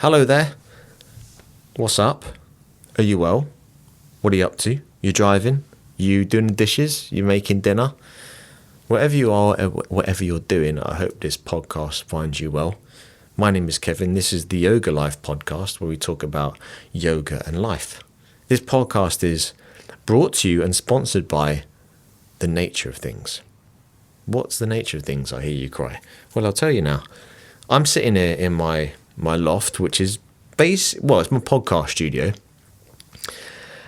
Hello there. What's up? Are you well? What are you up to? You driving? You doing the dishes? You making dinner? Whatever you are, whatever you're doing, I hope this podcast finds you well. My name is Kevin. This is the Yoga Life podcast where we talk about yoga and life. This podcast is brought to you and sponsored by the nature of things. What's the nature of things, I hear you cry? Well, I'll tell you now. I'm sitting here in my loft, which is it's my podcast studio.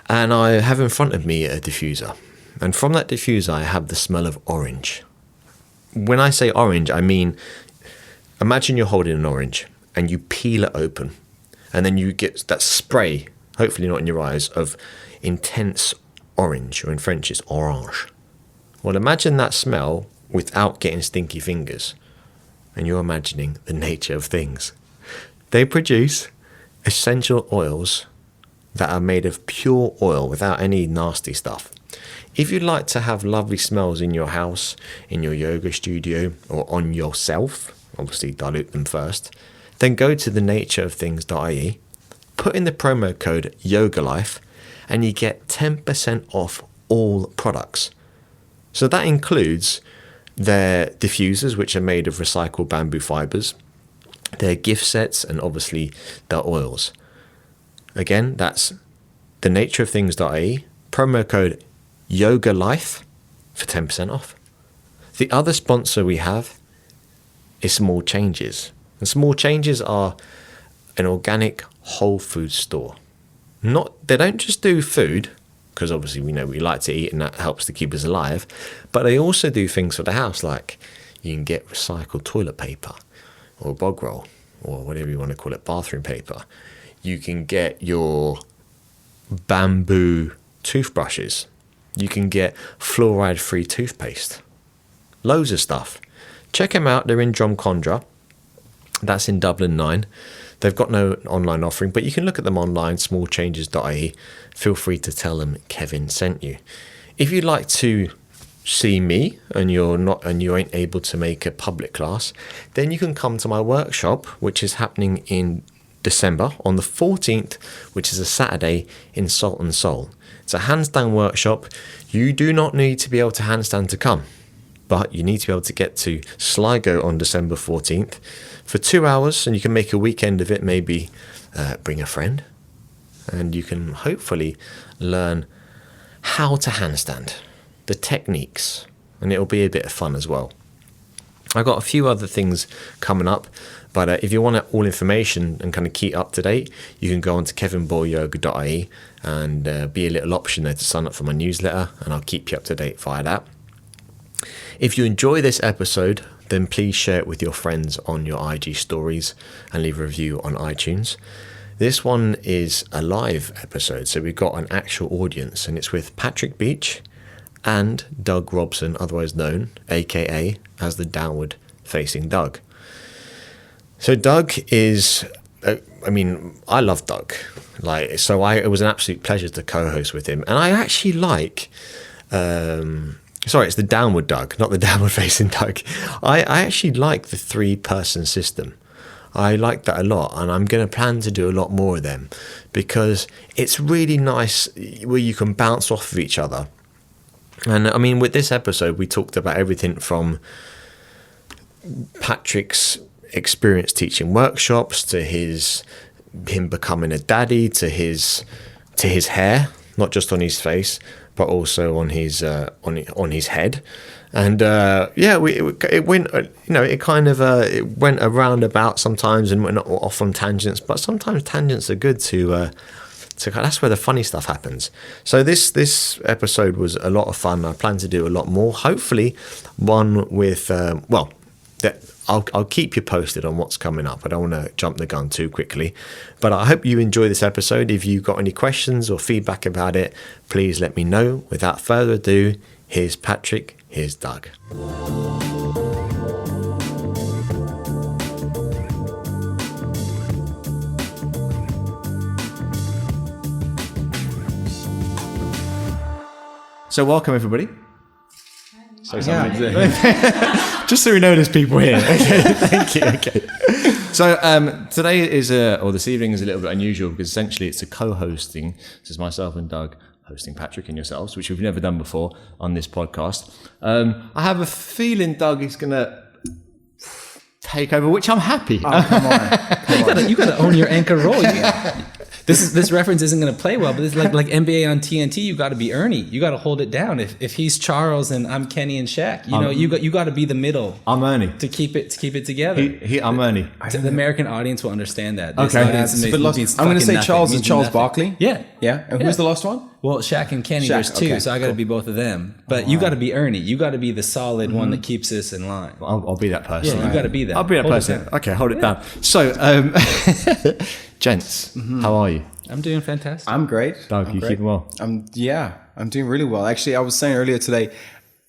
And I have in front of me a diffuser. And from that diffuser, I have the smell of orange. When I say orange, I mean, imagine you're holding an orange and you peel it open. And then you get that spray, hopefully not in your eyes, of intense orange, or in French it's orange. Well, imagine that smell without getting stinky fingers. And you're imagining the nature of things. They produce essential oils that are made of pure oil without any nasty stuff. If you'd like to have lovely smells in your house, in your yoga studio, or on yourself, obviously dilute them first, then go to thenatureofthings.ie, put in the promo code YOGALIFE, and you get 10% off all products. So that includes their diffusers, which are made of recycled bamboo fibers, their gift sets, and obviously their oils. Again, that's thenatureofthings.ie, promo code YOGALIFE for 10% off. The other sponsor we have is Small Changes. And Small Changes are an organic whole food store. They don't just do food, because obviously we know we like to eat and that helps to keep us alive, but they also do things for the house, like you can get recycled toilet paper or bog roll or whatever you want to call it, bathroom paper. You can get your bamboo toothbrushes. You can get fluoride-free toothpaste. Loads of stuff. Check them out. They're in Drumcondra. That's in Dublin 9. They've got no online offering, but you can look at them online, smallchanges.ie. Feel free to tell them Kevin sent you. If you'd like to see me and you ain't able to make a public class, then you can come to my workshop, which is happening in December on the 14th, which is a Saturday in Salt and Soul. It's a handstand workshop. You do not need to be able to handstand to come, but you need to be able to get to Sligo on December 14th for 2 hours, and you can make a weekend of it. Maybe bring a friend, and you can hopefully learn how to handstand, the techniques, and it'll be a bit of fun as well. I've got a few other things coming up, but if you want all information and kind of keep up to date, you can go on to kevinboyyoga.ie and be a little option there to sign up for my newsletter, and I'll keep you up to date via that. If you enjoy this episode, then please share it with your friends on your IG stories and leave a review on iTunes. This one is a live episode, so we've got an actual audience, and it's with Patrick Beach and Doug Robson, otherwise known, aka as the Downward Facing Doug. So Doug is, I love Doug. It was an absolute pleasure to co-host with him, and I actually like. It's the Downward Doug, not the Downward Facing Doug. I actually like the 3-person system. I like that a lot, and I'm going to plan to do a lot more of them because it's really nice where you can bounce off of each other. And with this episode, we talked about everything from Patrick's experience teaching workshops to him becoming a daddy to his hair, not just on his face, but also on his head. And it went around about sometimes and went off on tangents, but sometimes tangents are good to that's where the funny stuff happens. So this episode was a lot of fun. I plan to do a lot more, hopefully one with I'll keep you posted on what's coming up. I don't want to jump the gun too quickly, but I hope you enjoy this episode. If you've got any questions or feedback about it, please let me know. Without further ado, here's Patrick, here's Doug. So welcome everybody. So just so we know there's people here. Okay, thank you. Okay. Today is or this evening is a little bit unusual because essentially it's a co-hosting. This is myself and Doug hosting Patrick and yourselves, which we've never done before on this podcast. I have a feeling Doug is going to take over, which I'm happy. Oh, come on. You gotta own your anchor role. This reference isn't going to play well, but it's like NBA on TNT. You got to be Ernie. You got to hold it down. If he's Charles and I'm Kenny and Shaq, you got to be the middle. I'm Ernie to keep it together. I'm Ernie. The American audience will understand that. Okay, I'm going to say Charles and Charles Barkley. Yeah. And who's the last one? Well, Shaq and Kenny, there's two, so I got to be both of them. But you got to be Ernie. You got to be the solid one that keeps us in line. I'll be that person. Yeah, you got to be that. I'll be that person. Okay, hold it down. So, gents, how are you? I'm doing fantastic. I'm great. Doug, you keeping well? I'm doing really well. Actually, I was saying earlier today,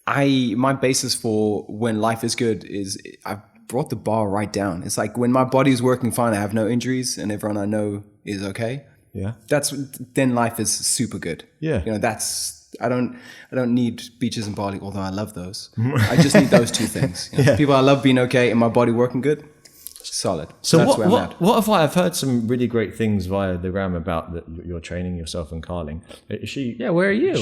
my basis for when life is good is I've brought the bar right down. It's like when my body is working fine, I have no injuries, and everyone I know is okay. Yeah. Then life is super good. Yeah. I don't need beaches in Bali, although I love those. I just need those two things. People, I love being okay and my body working good. Solid. So that's where I'm at. What have I've heard some really great things via the gram about your training yourself and Carling. Is she? Yeah, where are you?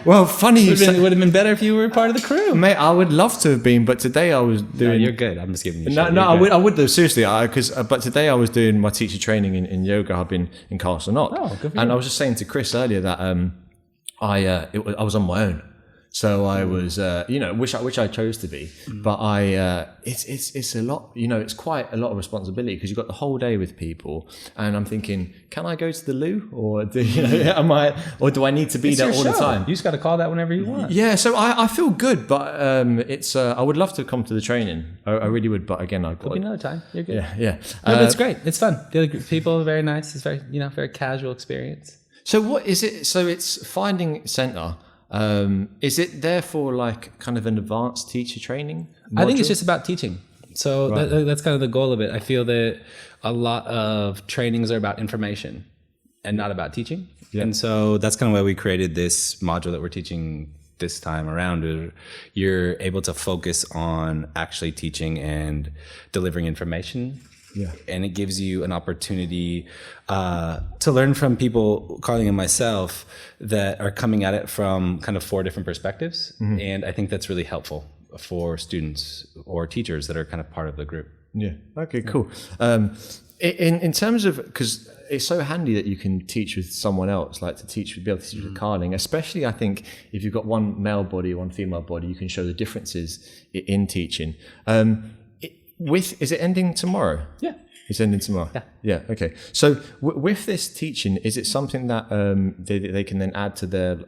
Well, funny. It would have been better if you were part of the crew, mate. I would love to have been, but today I was doing. No, you're good. I'm just giving you. I would though, seriously. But today I was doing my teacher training in yoga hub in Castle Knock. Oh, good for you. And I was just saying to Chris earlier that I was on my own. So I was, which I chose to be, but it's a lot, it's quite a lot of responsibility because you've got the whole day with people, and I'm thinking, can I go to the loo, or do I need to be there all the time? You just got to call that whenever you want. Yeah, so I feel good, but it's I would love to come to the training. I really would, but again, There'll be another time. You're good. Yeah. No, but it's great. It's fun. The other people are very nice. It's very very casual experience. So what is it? So it's Finding Center. Is it therefore like kind of an advanced teacher training module? I think it's just about teaching. So that's kind of the goal of it. I feel that a lot of trainings are about information and not about teaching. Yeah. And so that's kind of why we created this module that we're teaching this time around. You're able to focus on actually teaching and delivering information. Yeah. And it gives you an opportunity to learn from people, Carling and myself, that are coming at it from kind of 4 different perspectives. Mm-hmm. And I think that's really helpful for students or teachers that are kind of part of the group. Yeah. Okay, cool. In terms of, because it's so handy that you can teach with someone else, like be able to teach with Carling, especially I think if you've got one male body, one female body, you can show the differences in teaching. Is it ending tomorrow? Yeah. It's ending tomorrow? Yeah, okay. So with this teaching, is it something that they can then add to their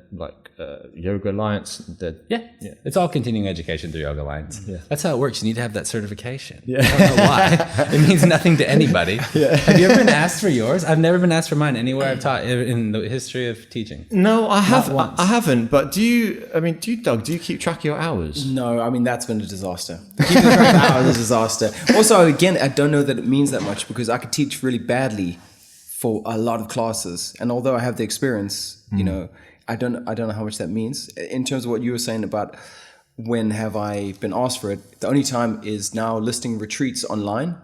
Yoga Alliance? Yeah. It's all continuing education through Yoga Alliance. Yeah. That's how it works. You need to have that certification. Yeah. I don't know why. It means nothing to anybody. Yeah. Have you ever been asked for yours? I've never been asked for mine anywhere I've taught in the history of teaching. No, I haven't. But do you, Doug, do you keep track of your hours? No, that's been a disaster. Keeping track of hours is a disaster. Also, again, I don't know that it means that much because I could teach really badly for a lot of classes, and although I have the experience, I don't know how much that means in terms of what you were saying about when have I been asked for it. The only time is now listing retreats online.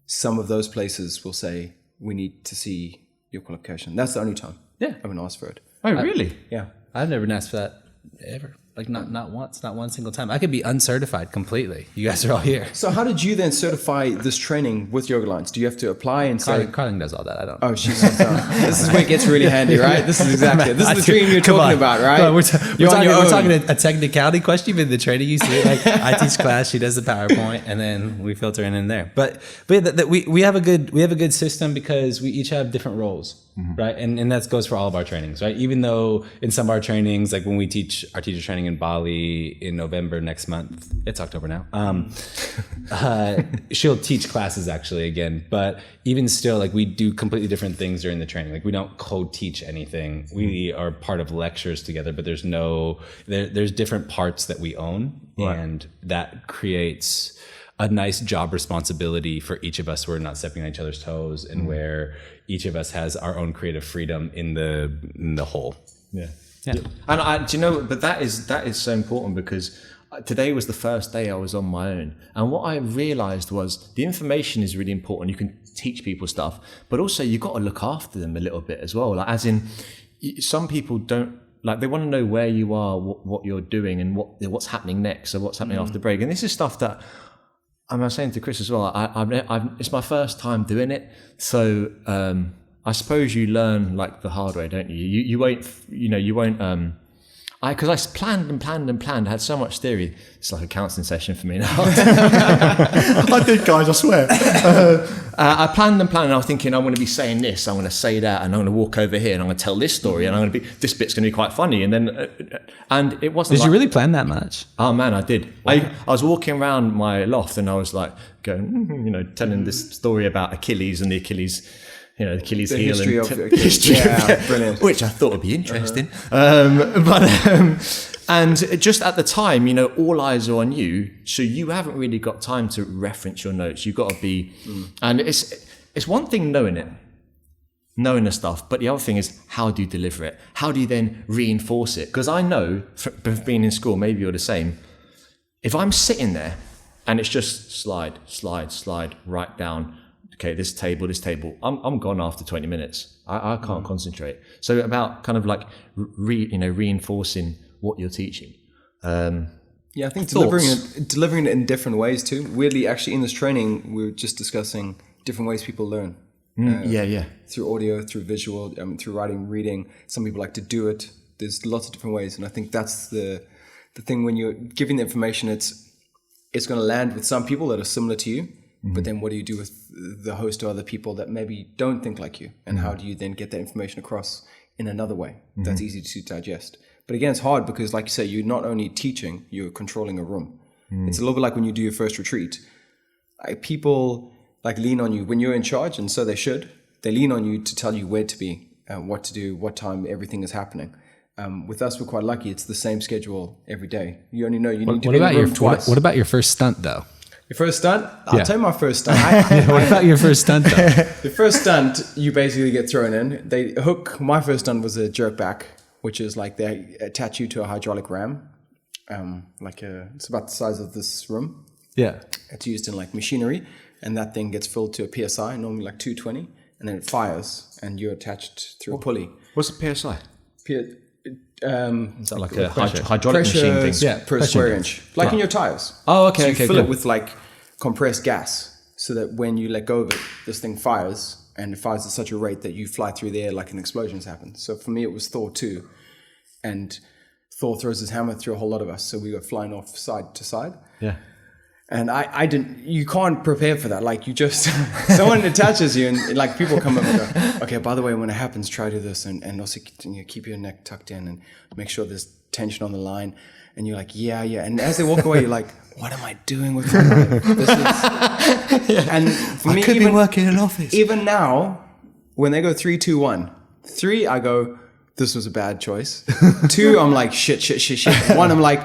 Some of those places will say we need to see your qualification. That's the only time I've been asked for it. Oh, really? Yeah, I've never been asked for that ever. Like not once, not one single time. I could be uncertified completely. You guys are all here. So how did you then certify this training with Yoga Alliance? Do you have to apply and say... Carling does all that. I don't. Oh, she's this is where it gets really handy, right? This is exactly... This is the dream you're talking about, right? We're talking a technicality question, but the training you see, like I teach class, she does the PowerPoint, and then we filter in there. But we have a good system because we each have different roles. Mm-hmm. Right. And that goes for all of our trainings, right? Even though in some of our trainings, like when we teach our teacher training in Bali in November next month, it's October now. She'll teach classes actually again, but even still, like we do completely different things during the training. Like we don't co-teach anything. We are part of lectures together, but there's different parts that we own, right. And that creates a nice job responsibility for each of us. We're not stepping on each other's toes, and where each of us has our own creative freedom in the whole. Yeah. And but that is so important because today was the first day I was on my own. And what I realized was the information is really important. You can teach people stuff, but also you've got to look after them a little bit as well. Like, as in, some people don't, like, they want to know where you are, what you're doing, and what's happening next, or what's happening after break. And this is stuff that I was saying to Chris as well. It's my first time doing it, so I suppose you learn like the hard way, don't you? You won't. Because I planned and planned and planned. I had so much theory. It's like a counselling session for me now. I did, guys, I swear. I planned and planned, and I was thinking, I'm going to be saying this, I'm going to say that, and I'm going to walk over here, and I'm going to tell this story, and this bit's going to be quite funny. And then, and it wasn't. Did you really plan that much? Oh man, I did. Wow. I was walking around my loft, and I was like going, telling this story about Achilles and the Achilles heel and history of brilliant, which I thought would be interesting. And just at the time, all eyes are on you, so you haven't really got time to reference your notes. You've got to be, and it's one thing knowing the stuff, but the other thing is, how do you deliver it? How do you then reinforce it? Because I know, from being in school, maybe you're the same. If I'm sitting there and it's just slide, right down. Okay, this table. I'm gone after 20 minutes. I can't concentrate. So about kind of like reinforcing what you're teaching. I think delivering it in different ways too. Weirdly, actually, in this training, we were just discussing different ways people learn. Through audio, through visual, through writing, reading. Some people like to do it. There's lots of different ways, and I think that's the thing. When you're giving the information, it's going to land with some people that are similar to you. But then what do you do with the host of other people that maybe don't think like you? And how do you then get that information across in another way that's easy to digest? But again, it's hard because, like you say, you're not only teaching, you're controlling a room. It's a little bit like when you do your first retreat. People like lean on you when you're in charge, and so they should. They lean on you to tell you where to be, what to do, what time everything is happening. With us, we're quite lucky. It's the same schedule every day. You only know you need to be in the room twice. What about your first stunt, though? Your first stunt? I'll tell you my first stunt. What about your first stunt, though? The first stunt, you basically get thrown in. My first stunt was a jerk back, which is like they attach you to a hydraulic ram. It's about the size of this room. Yeah. It's used in like machinery, and that thing gets filled to a PSI, normally like 220, and then it fires, and you're attached through a pulley. What's the PSI? Is that like a hydraulic machine thing? Yeah, per square inch. Like in your tires. Oh, okay. So you fill it with like compressed gas, so that when you let go of it, this thing fires, and it fires at such a rate that you fly through the air like an explosion's happened. So for me, it was Thor 2. And Thor throws his hammer through a whole lot of us, so we were flying off side to side. Yeah. And I didn't, you can't prepare for that. Like you just, someone attaches you and like people come up and go, okay, by the way, when it happens, try to do this and also keep your neck tucked in and make sure there's tension on the line. And you're like, yeah. And as they walk away, you're like, what am I doing with my life? And for me, I could be working in an office. Even now, when they go 3, 2, 1, 3, I go, this was a bad choice. 2, I'm like, shit. 1, I'm like,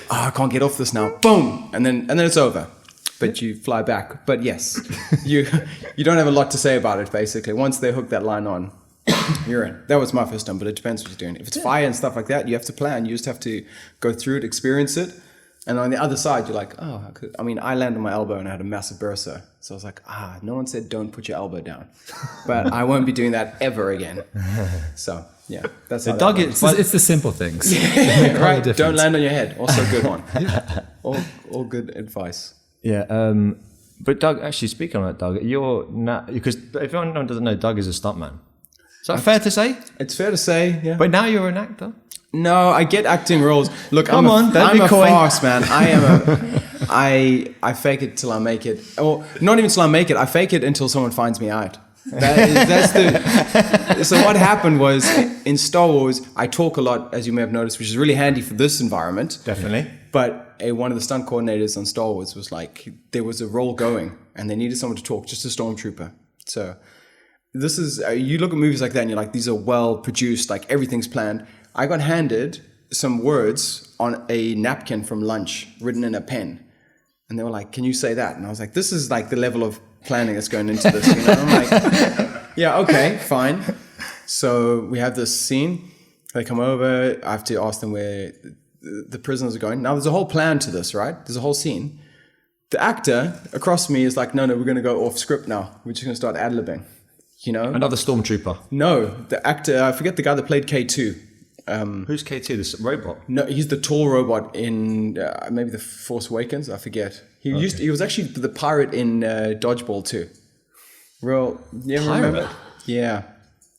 I can't get off this now. Boom. And then it's over. But you fly back. But yes, you don't have a lot to say about it, basically. Once they hook that line on, you're in. That was my first time, but it depends what you're doing. If it's fire and stuff like that, you have to plan. You just have to go through it, experience it. And on the other side, you're like, I landed on my elbow and I had a massive bursa. So I was like, no one said don't put your elbow down. But I won't be doing that ever again. So, yeah, that's how Doug, it's the simple things. Right? Don't land on your head. Also a good one. All good advice. Yeah. But Doug, actually, speaking on that, Doug, because if anyone doesn't know, Doug is a stuntman. Is that fair to say? It's fair to say, yeah. But now you're an actor? No, I get acting roles. Look, I'm a farce, man. I fake it till I make it. Or not even till I make it. I fake it until someone finds me out. So what happened was, in Star Wars, I talk a lot, as you may have noticed, which is really handy for this environment. Definitely. But one of the stunt coordinators on Star Wars was like, there was a role going, and they needed someone to talk, just a stormtrooper. So this is, you look at movies like that, and you're like, these are well produced, like everything's planned. I got handed some words on a napkin from lunch, written in a pen. And they were like, can you say that? And I was like, this is like the level of planning that's going into this. You know? I'm like, yeah, okay, fine. So we have this scene. They come over. I have to ask them where the prisoners are going. Now there's a whole plan to this, right? There's a whole scene. The actor across from me is like, no, we're going to go off script now. We're just going to start ad-libbing, you know? Another stormtrooper. No, the actor, I forget the guy that played K2. Who's K2? This robot? No, he's the tall robot in maybe The Force Awakens. I forget. He was actually the pirate in Dodgeball too. Real, you ever remember? Yeah.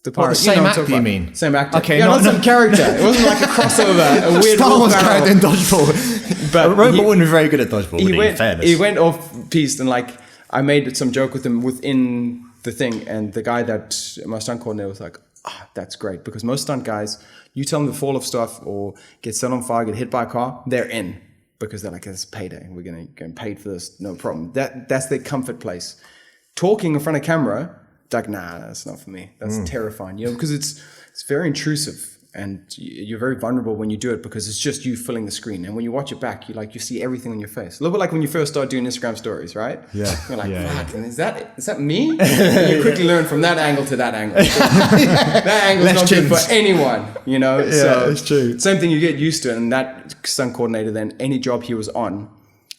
The pirate. The same actor, you mean? Same actor. Okay, yeah, not no. some character. It wasn't like a crossover, a weird Star Wars Will Ferrell. character in Dodgeball. But a robot wouldn't be very good at Dodgeball, in fairness. He went off piste, and like I made some joke with him within the thing, and the guy that my stunt coordinator was like, that's great, because most stunt guys, you tell them to fall off stuff or get set on fire, get hit by a car, they're in, because they're like, it's payday, we're gonna get paid for this, no problem. That's their comfort place. Talking in front of camera, it's like, nah, that's not for me. That's terrifying, you know, because it's very intrusive. And you're very vulnerable when you do it, because it's just you filling the screen. And when you watch it back, you see everything on your face. A little bit like when you first start doing Instagram stories, right? Yeah. You're like, fuck, is that me? And you quickly learn from that angle to that angle. That angle's not good for anyone, you know? Yeah, so it's true. Same thing, you get used to it. And that stunt coordinator, then any job he was on,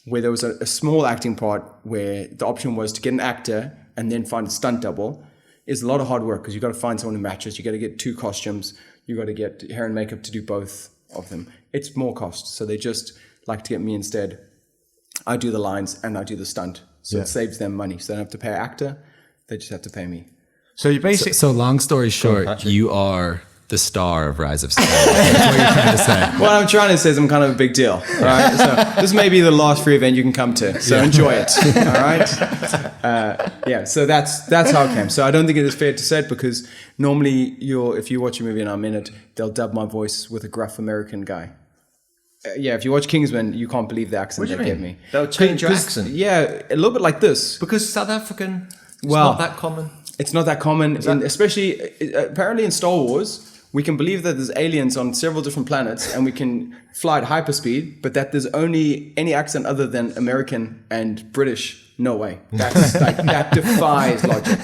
where there was a small acting part where the option was to get an actor and then find a stunt double, is a lot of hard work, because you got to find someone who matches. You got to get 2 costumes. You got to get hair and makeup to do both of them. It's more cost. So they just like to get me instead. I do the lines and I do the stunt. So it saves them money. So they don't have to pay an actor. They just have to pay me. So you basically... So long story short, you are the star of Rise of Skywalker. That's what you're trying to say. What I'm trying to say is I'm kind of a big deal. All right. So this may be the last free event you can come to. So enjoy it. All right. So that's how it came. So I don't think it is fair to say it, because normally if you watch a movie in a minute, they'll dub my voice with a gruff American guy. If you watch Kingsman, you can't believe the accent they give me. They'll change your accent? Yeah, a little bit like this. Because South African, it's not that common. It's not that common, especially apparently in Star Wars. We can believe that there's aliens on several different planets and we can fly at hyperspeed, but that there's only any accent other than American and British. No way. That's that defies logic.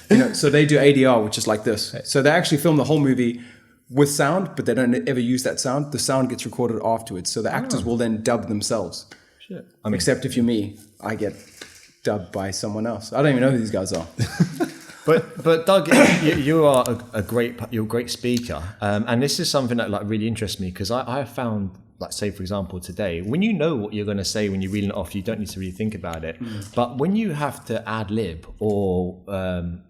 You know, so they do ADR, which is like this. So they actually film the whole movie with sound, but they don't ever use that sound. The sound gets recorded afterwards. So the actors will then dub themselves. Shit. Except if you're me, I get dubbed by someone else. I don't even know who these guys are. But Doug, you are you're a great speaker, and this is something that like really interests me, because I have found, like, say for example today, when you know what you're going to say when you're reading it off, you don't need to really think about it. But when you have to ad lib, or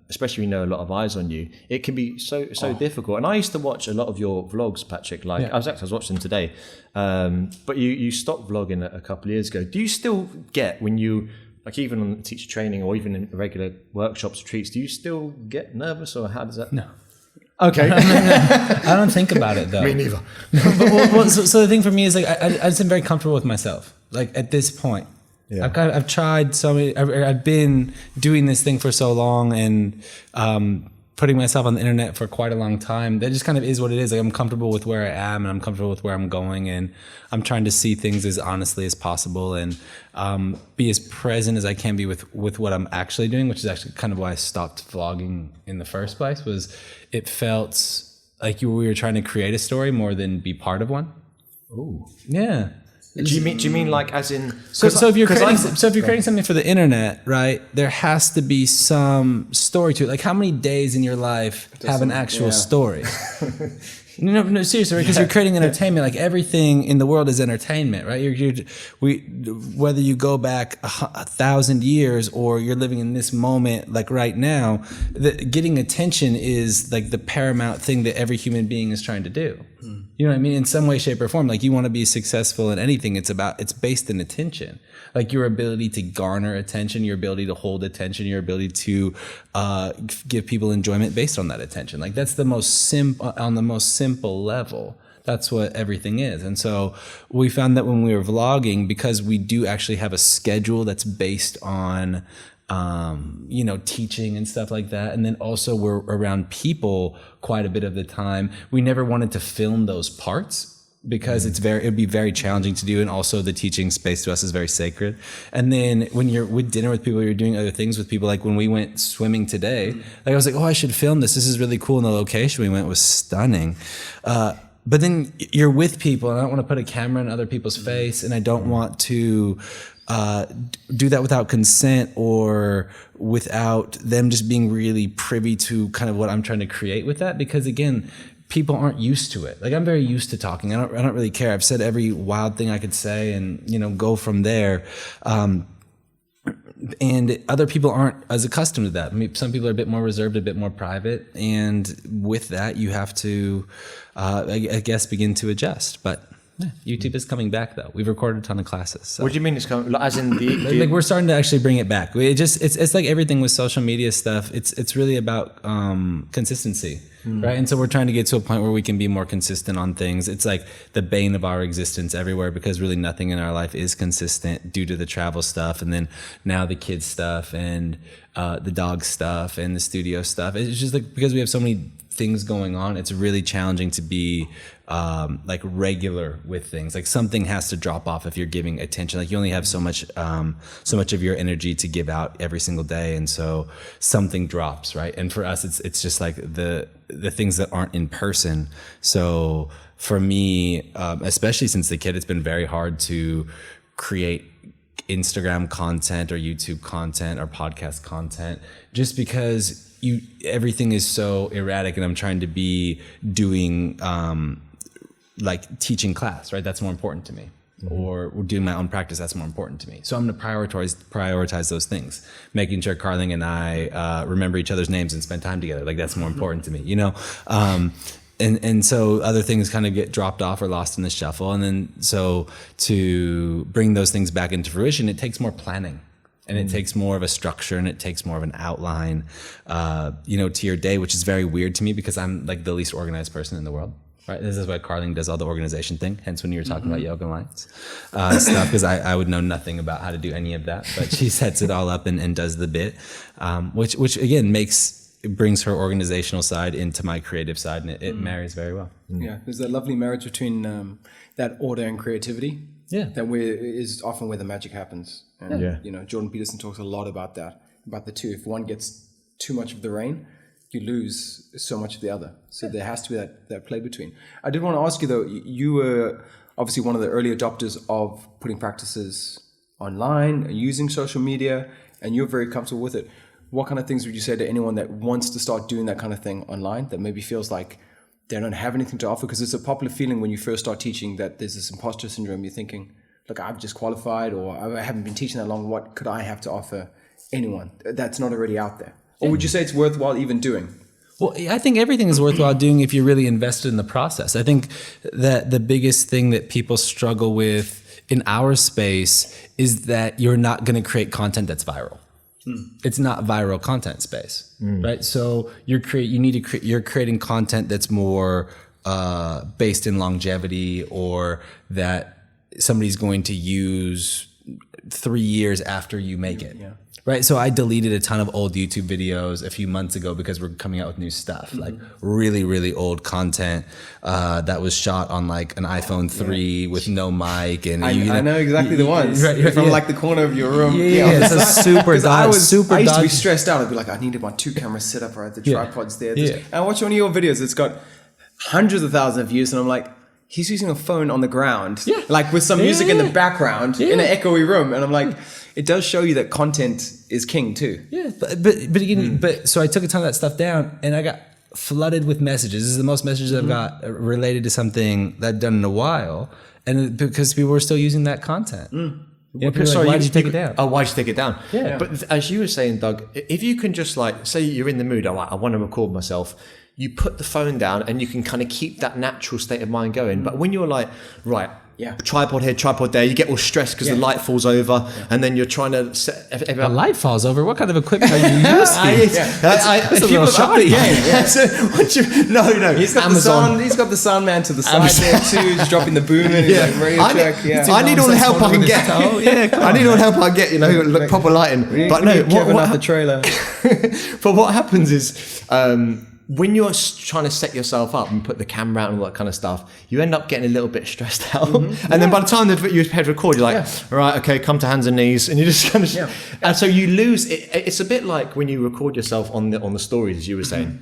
especially when you know a lot of eyes on you, it can be so difficult. And I used to watch a lot of your vlogs, Patrick. Like I was watching them today, but you stopped vlogging a couple of years ago. Do you still get, when you, like, even on teacher training or even in regular workshops, retreats, do you still get nervous, or how does that? No. Okay. I don't think about it though. Me neither. So the thing for me is, like, I just am very comfortable with myself. Like, at this point, I've tried so many. I've been doing this thing for so long, and putting myself on the internet for quite a long time. That just kind of is what it is. Like, I'm comfortable with where I am, and I'm comfortable with where I'm going, and I'm trying to see things as honestly as possible, and be as present as I can be with what I'm actually doing, which is actually kind of why I stopped vlogging in the first place. Was it felt like we were trying to create a story more than be part of one. Ooh. Yeah. Do you mean like as in? So if you're creating something for the internet, right? There has to be some story to it. Like, how many days in your life have an actual story? No, seriously, right? Because you're creating entertainment. Like, everything in the world is entertainment, right? Whether you go back 1,000 years or you're living in this moment, like right now, getting attention is like the paramount thing that every human being is trying to do. You know what I mean? In some way, shape, or form. Like, you want to be successful in anything, it's based in attention. Like, your ability to garner attention, your ability to hold attention, your ability to give people enjoyment based on that attention. Like, that's on the most simple level. That's what everything is. And so we found that when we were vlogging, because we do actually have a schedule that's based on teaching and stuff like that. And then also we're around people quite a bit of the time. We never wanted to film those parts, because it'd be very challenging to do, and also the teaching space to us is very sacred. And then when you're with dinner with people, you're doing other things with people. Like when we went swimming today, like I was like, oh, I should film this. This is really cool, and the location we went was stunning. But then you're with people, and I don't want to put a camera in other people's face, and I don't want to do that without consent or without them just being really privy to kind of what I'm trying to create with that. Because again, people aren't used to it. Like, I'm very used to talking. I don't really care. I've said every wild thing I could say, and go from there. And other people aren't as accustomed to that. I mean, some people are a bit more reserved, a bit more private, and with that, you have to, I guess, begin to adjust. But YouTube is coming back, though. We've recorded a ton of classes. So. What do you mean it's coming? As in like we're starting to actually bring it back. It's like everything with social media stuff. It's really about consistency. Right. And so we're trying to get to a point where we can be more consistent on things. It's like the bane of our existence everywhere, because really nothing in our life is consistent due to the travel stuff. And then now the kids stuff and the dog stuff and the studio stuff. It's just like, because we have so many things going on, it's really challenging to be like regular with things. Like, something has to drop off if you're giving attention. Like, you only have so much of your energy to give out every single day, and so something drops, right? And for us, it's just like the things that aren't in person. So for me, especially since the kid, it's been very hard to create Instagram content or YouTube content or podcast content, just because everything is so erratic, and I'm trying to be doing like teaching class, right? That's more important to me. Or doing my own practice, that's more important to me. So I'm going to prioritize those things. Making sure Carling and I remember each other's names and spend time together. Like, that's more important to me, And so other things kind of get dropped off or lost in the shuffle. And then so to bring those things back into fruition, it takes more planning. And it takes more of a structure, and it takes more of an outline, to your day, which is very weird to me, because I'm like the least organized person in the world. Right. This is why Carling does all the organization thing. Hence, when you were talking about yoga lines stuff, because I would know nothing about how to do any of that, but she sets it all up and does the bit, which again brings her organizational side into my creative side, and it marries very well. Yeah, there's that lovely marriage between that order and creativity. Yeah, that is often where the magic happens. And, Jordan Peterson talks a lot about that, about the two. If one gets too much of the rain, you lose so much of the other. So there has to be that play between. I did want to ask you, though, you were obviously one of the early adopters of putting practices online and using social media, and you're very comfortable with it. What kind of things would you say to anyone that wants to start doing that kind of thing online, that maybe feels like they don't have anything to offer? Because it's a popular feeling when you first start teaching that there's this imposter syndrome. You're thinking, look, I've just qualified, or I haven't been teaching that long. What could I have to offer anyone that's not already out there? Or would you say it's worthwhile even doing? Well, I think everything is worthwhile doing if you're really invested in the process. I think that the biggest thing that people struggle with in our space is that you're not going to create content that's viral. It's not viral content space, right? So you're creating content that's more based in longevity, or that somebody's going to use 3 years after you make it. Yeah. Right. So I deleted a ton of old YouTube videos a few months ago because we're coming out with new stuff, like really, really old content that was shot on like an iPhone 3 with no mic. And I know exactly the ones right, from like the corner of your room. Yeah. So super dodgy. I used to be stressed out. I'd be like, I needed my 2 cameras set up, right? The tripod's there. And I watch one of your videos. It's got hundreds of thousands of views. And I'm like, he's using a phone on the ground, like with some music in the background in an echoey room. And I'm like, it does show you that content is king too. Yeah, but so I took a ton of that stuff down, and I got flooded with messages. This is the most messages I've got related to something that I've done in a while, and because people were still using that content. Sorry, why did you take it down? Oh, why did you take it down? Yeah. But as you were saying, Doug, if you can just like say you're in the mood, I want to record myself. You put the phone down, and you can kind of keep that natural state of mind going. But when you're like, right. Yeah. Tripod here, tripod there. You get all stressed because the light falls over, and then you're trying to set. The light falls over. What kind of equipment are you using? That's a little shoddy. No. He's got Amazon. He's got the sound man to the side there too. He's dropping the boom in. He's like radio check. I need all the help I can get. I need all the help I get. Look, proper lighting. But no, Kevin out the trailer. But what happens is. When you're trying to set yourself up and put the camera out and all that kind of stuff, you end up getting a little bit stressed out. And then by the time you're prepared to record, you're like, all right, okay, come to hands and knees. And you just kind of, and so you lose it. It's a bit like when you record yourself on the stories, as you were saying,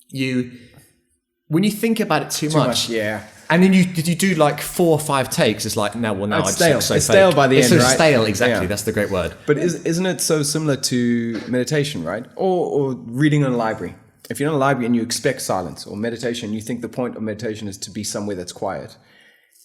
you when you think about it too much, yeah. And then you do like 4 or 5 takes. It's like now I It's just stale. look so It's fake. stale by the it's end, so right? stale, exactly. Yeah. That's the great word. But isn't it so similar to meditation, right? Or reading in a library? If you're in a library and you expect silence, or meditation, you think the point of meditation is to be somewhere that's quiet,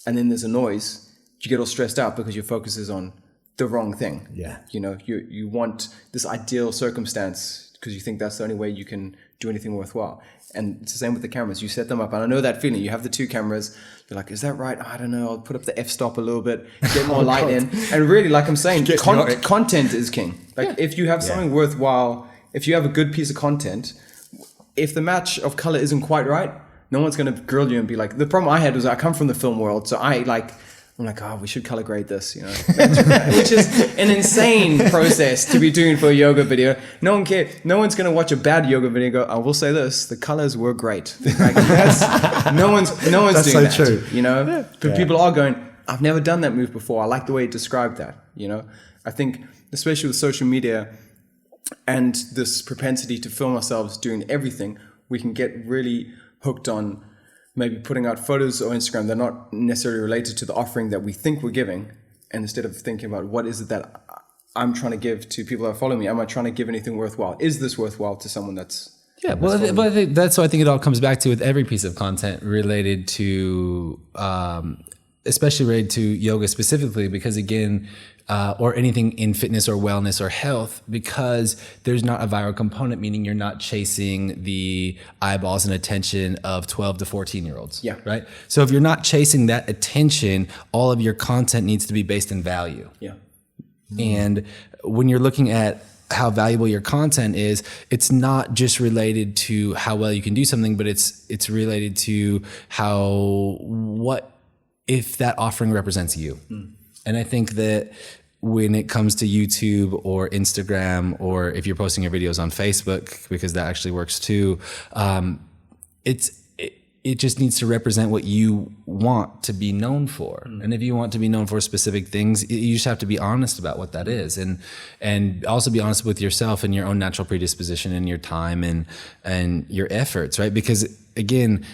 and then there's a noise, you get all stressed out because your focus is on the wrong thing. Yeah. You know, you want this ideal circumstance because you think that's the only way you can do anything worthwhile. And it's the same with the cameras. You set them up, and I know that feeling. You have the 2 cameras. You're like, is that right? I don't know. I'll put up the f-stop a little bit, get more light in. And really, like I'm saying, content is king. Like if you have something worthwhile, if you have a good piece of content, if the match of color isn't quite right, no one's going to grill you and be like, the problem I had was I come from the film world. So I'm like, oh, we should color grade this, you know, which is an insane process to be doing for a yoga video. No one cares. No one's going to watch a bad yoga video and go, I will say this, the colors were great. Like, no one's That's doing so that, true. you know, but people are going, I've never done that move before. I like the way you described that, you know. I think, especially with social media and this propensity to film ourselves doing everything, we can get really hooked on maybe putting out photos on Instagram that are not necessarily related to the offering that we think we're giving. And instead of thinking about what is it that I'm trying to give to people that follow me, am I trying to give anything worthwhile? Is this worthwhile to someone that's... Yeah, well, but I think that's what I think it all comes back to with every piece of content related to, especially related to yoga specifically, because again, or anything in fitness or wellness or health, because there's not a viral component, meaning you're not chasing the eyeballs and attention of 12 to 14-year-olds. Yeah. Right? So if you're not chasing that attention, all of your content needs to be based in value. Yeah. And when you're looking at how valuable your content is, it's not just related to how well you can do something, but it's related to what if that offering represents you. And I think that when it comes to YouTube or Instagram, or if you're posting your videos on Facebook, because that actually works too, it just needs to represent what you want to be known for. And if you want to be known for specific things, you just have to be honest about what that is, and also be honest with yourself and your own natural predisposition and your time and your efforts, right? Because again,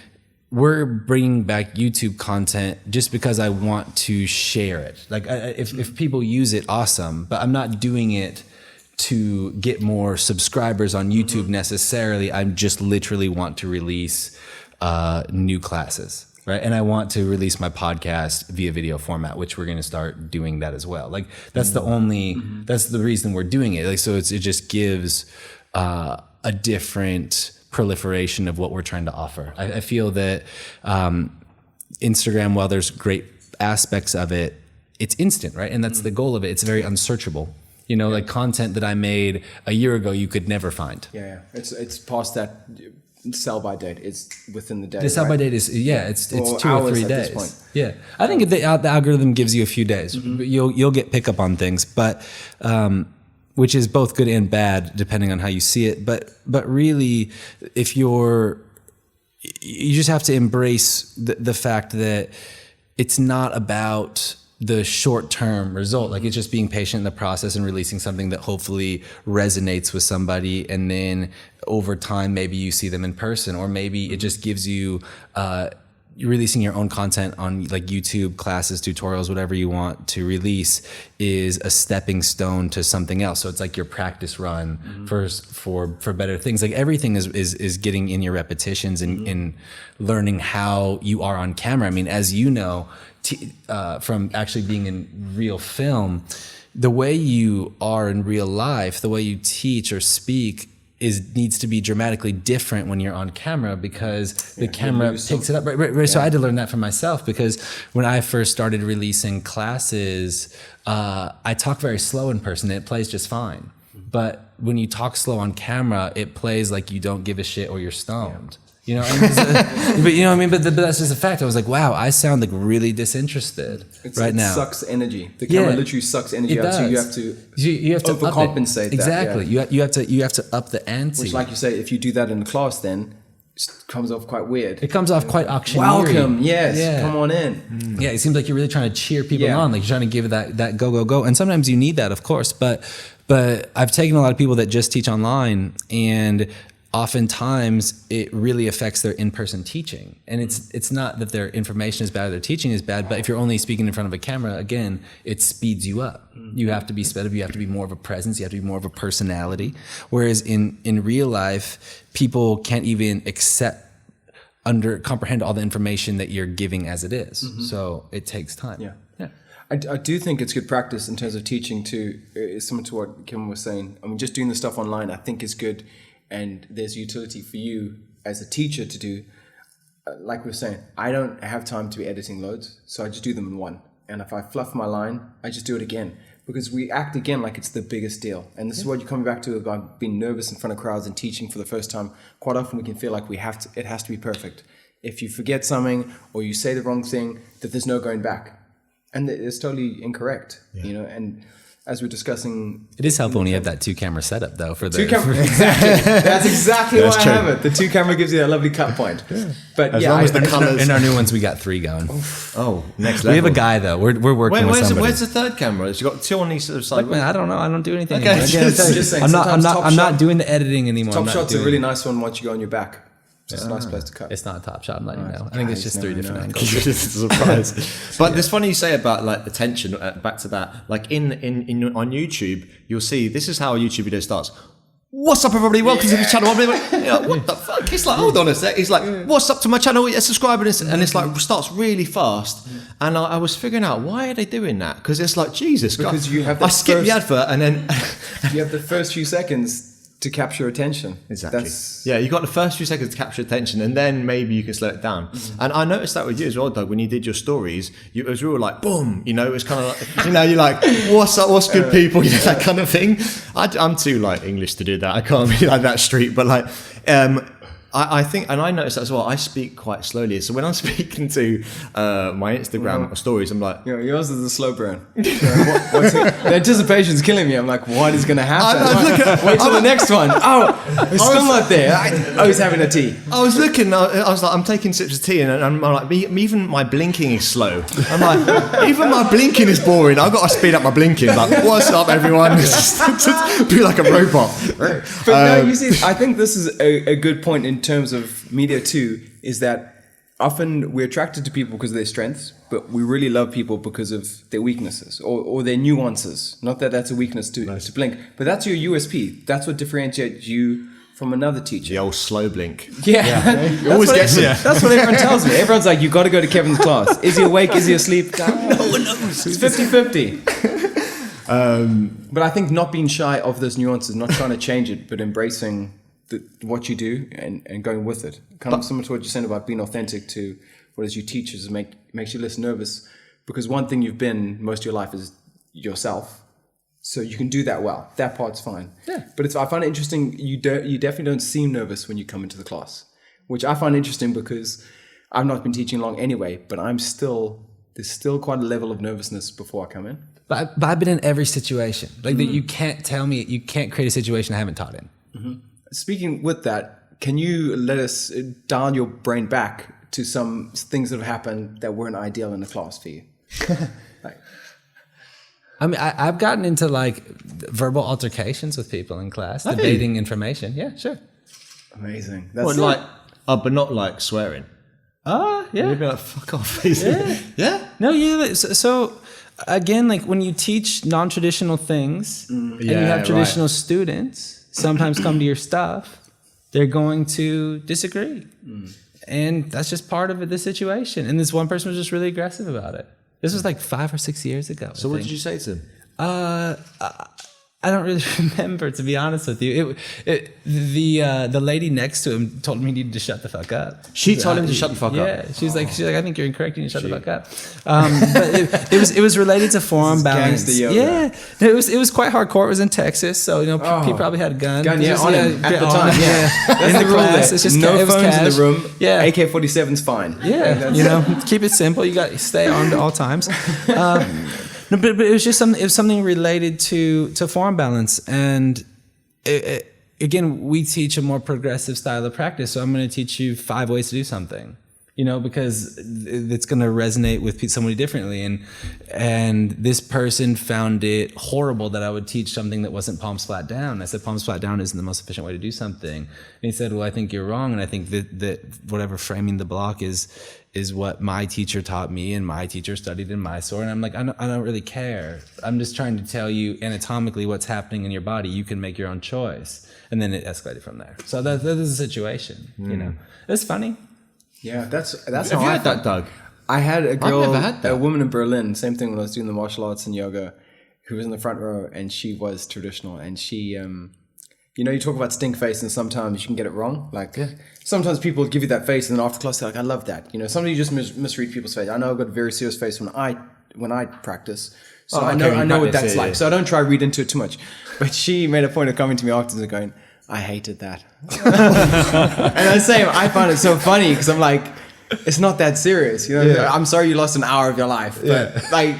we're bringing back YouTube content just because I want to share it. Like if people use it, awesome, but I'm not doing it to get more subscribers on YouTube necessarily. I just literally want to release new classes, right? And I want to release my podcast via video format, which we're going to start doing that as well. Like that's that's the reason we're doing it. Like, so it just gives a different proliferation of what we're trying to offer. I feel that Instagram, while there's great aspects of it, it's instant, right? And that's the goal of it. It's very unsearchable. You know, like content that I made a year ago, you could never find. Yeah. It's past that sell by date. It's within the day. The sell by date is it's 2 or 3 at days. this point. Yeah, I think the algorithm gives you a few days. You'll get pickup on things, but which is both good and bad depending on how you see it. But really, if you just have to embrace the fact that it's not about the short-term result. Like, it's just being patient in the process and releasing something that hopefully resonates with somebody, and then over time maybe you see them in person, or maybe it just gives you you're releasing your own content on like YouTube, classes, tutorials, whatever you want to release is a stepping stone to something else. So it's like your practice run for better things. Like everything is getting in your repetitions and in learning how you are on camera. I mean, as you know, from actually being in real film, the way you are in real life, the way you teach or speak needs to be dramatically different when you're on camera, because the camera picks it up. Right. Yeah. So I had to learn that for myself, because when I first started releasing classes, I talk very slow in person and it plays just fine. But when you talk slow on camera, it plays like you don't give a shit or you're stoned. You know, but you know what I mean? But that's just a fact. I was like, wow, I sound like really disinterested right now. It sucks energy. The camera literally sucks energy out, so you have to overcompensate that. Exactly. Yeah. You have to up the ante. Which, like you say, if you do that in the class, then it comes off quite weird. It comes off quite auctioneering. Welcome, yes, come on in. Yeah, it seems like you're really trying to cheer people on, like you're trying to give that go. And sometimes you need that, of course. But I've taken a lot of people that just teach online, and oftentimes it really affects their in-person teaching. And it's not that their information is bad or their teaching is bad, but if you're only speaking in front of a camera, again, it speeds you up. You have to be sped up, you have to be more of a presence, you have to be more of a personality. Whereas in real life, people can't even comprehend all the information that you're giving as it is. So it takes time. Yeah. I do think it's good practice in terms of teaching too. It's similar to what Kim was saying. I mean, just doing the stuff online, I think is good. And there's utility for you as a teacher to do. Like we were saying, I don't have time to be editing loads, so I just do them in one. And if I fluff my line, I just do it again. Because we act again like it's the biggest deal. And this is what you're coming back to about being nervous in front of crowds and teaching for the first time. Quite often we can feel like it has to be perfect. If you forget something or you say the wrong thing, that there's no going back. And it's totally incorrect, you know, and as we're discussing... It is helpful when you have that 2-camera setup, though, for the... Exactly. That's exactly why I have it. The 2-camera gives you that lovely cut point. But as long as the colours... In our new ones, we got 3 going. Oh, next level. We have a guy, though. We're working with somebody. Where's the third camera? Has you got 2 on each sort of side? Look, man, I don't know. I don't do anything Okay. anymore. Just saying, I'm not doing the editing anymore. Top Shot's a really nice one once you go on your back. Just a nice place to cut. It's not a Top Shot, I'm letting you know. I think it's just 3 different angles. It's a surprise. But it's funny you say about like the tension. Back to that, like in on YouTube, you'll see this is how a YouTube video starts. What's up, everybody? Welcome to the channel. You're like, what the fuck? It's like, hold on a sec. It's like, what's up to my channel? Subscribe, and it's like starts really fast. And I was figuring out, why are they doing that? Because it's like, Jesus, because God, you have I skipped the advert and then you have the first few seconds to capture attention. Exactly. Yeah, you got the first few seconds to capture attention, and then maybe you can slow it down. And I noticed that with you as well, Doug. When you did your stories, it was real like boom. You know, it was kind of like, you know, you're like, what's up, what's good, people? You know, that kind of thing. I'm too like English to do that. I can't be like that street, but like. I think, and I noticed that as well, I speak quite slowly. So when I'm speaking to my Instagram stories, I'm like... yours is a slow burn. The anticipation's killing me. I'm like, what is going to happen? Wait till the next one. Oh, it's still not there. He's having a tea. I was looking, I was like, I'm taking sips of tea, and I'm like, even my blinking is slow. I'm like, even my blinking is boring. I've got to speed up my blinking. Like, what's up, everyone? Be like a robot. But no, you see, I think this is a good point in terms of media too, is that often we're attracted to people because of their strengths, but we really love people because of their weaknesses or their nuances. Not that that's a weakness to blink, but that's your USP. That's what differentiates you from another teacher. The old slow blink. Yeah. Always gets it. That's what everyone tells me. Everyone's like, you got to go to Kevin's class. Is he awake? Is he asleep? No one knows. It's 50-50. But I think not being shy of those nuances, not trying to change it, but embracing what you do and going with it. Kind of similar to what you're saying about being authentic to what as you teach is makes you less nervous, because one thing you've been most of your life is yourself. So you can do that well. That part's fine. Yeah. But I find it interesting, you definitely don't seem nervous when you come into the class, which I find interesting because I've not been teaching long anyway, but there's still quite a level of nervousness before I come in. But I've been in every situation. Like that you can't tell me, you can't create a situation I haven't taught in. Mm-hmm. Speaking with that, can you let us dial your brain back to some things that have happened that weren't ideal in the class for you? I mean, I've gotten into like verbal altercations with people in class, debating information. Yeah, sure. Amazing. That's but not like swearing. Yeah. You'd be like, fuck off. Yeah? No, yeah. So again, like when you teach non-traditional things and you have traditional students sometimes come to your stuff, they're going to disagree. And that's just part of the situation. And this one person was just really aggressive about it. This was like 5 or 6 years ago. So what did you say to him? I don't really remember, to be honest with you. The lady next to him told him he needed to shut the fuck up. She told him to shut the fuck up? Yeah, she's like, I think you're incorrect. You need to shut the fuck up. But it was related to forum balance. Yeah, it was quite hardcore. It was in Texas, so he probably had a gun. On him at the time. Yeah, in the class. It's just no phones in the room. Yeah, AK-47's fine. Yeah, keep it simple. You got to stay armed at all times. No, but it was just something related to form balance, and again, we teach a more progressive style of practice. So I'm going to teach you 5 ways to do something. you know, because it's going to resonate with somebody differently. And this person found it horrible that I would teach something that wasn't palms flat down. I said, palms flat down isn't the most efficient way to do something. And he said, well, I think you're wrong. And I think that whatever framing the block is what my teacher taught me and my teacher studied in my sword. And I'm like, I don't really care. I'm just trying to tell you anatomically what's happening in your body. You can make your own choice. And then it escalated from there. So that is the situation, you know. It's funny. Yeah, that's Have how you I had that, Doug? I had a girl, never had that. a woman in Berlin, same thing when I was doing the martial arts and yoga, who was in the front row, and she was traditional. And she, you know, you talk about stink face, and sometimes you can get it wrong. Like, sometimes people give you that face, and then after class, they're like, I love that. You know, sometimes you just misread people's face. I know I've got a very serious face when I practice. So I know what that's like. So I don't try to read into it too much. But she made a point of coming to me afterwards and going, I hated that. And I find it so funny because I'm like, it's not that serious. You know, I'm sorry you lost an hour of your life, but like,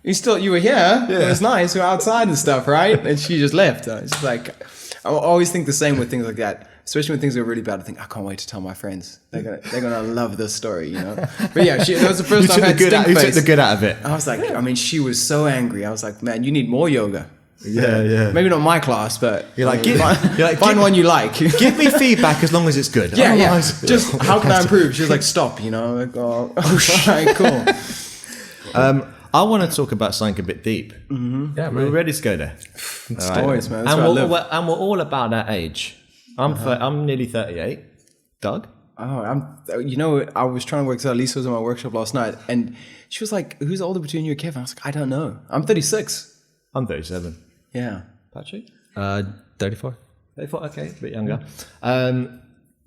you were here. It was nice. We were outside and stuff, right? And she just left. It's like, I always think the same with things like that, especially when things are really bad. I think I can't wait to tell my friends. They're gonna love this story, you know. But yeah, that was the first time I had stink face. You took the good out of it. I was like, I mean, she was so angry. I was like, man, you need more yoga. Yeah. Maybe not my class, but You're like, find one you like. Give me feedback as long as it's good. Yeah. Otherwise, Just how can I improve? She was like, stop, you know. Like, oh, right, cool. I want to talk about something a bit deep. Mm-hmm. Yeah, We're ready to go there. Stories, man. That's And what I live. we're all about that age. I'm nearly 38. Doug? Oh, you know, I was trying to work out. Lisa was in my workshop last night, and she was like, who's older between you and Kevin? I was like, I don't know. I'm 36. I'm 37. Yeah. Patrick? 34. 34, okay, a bit younger.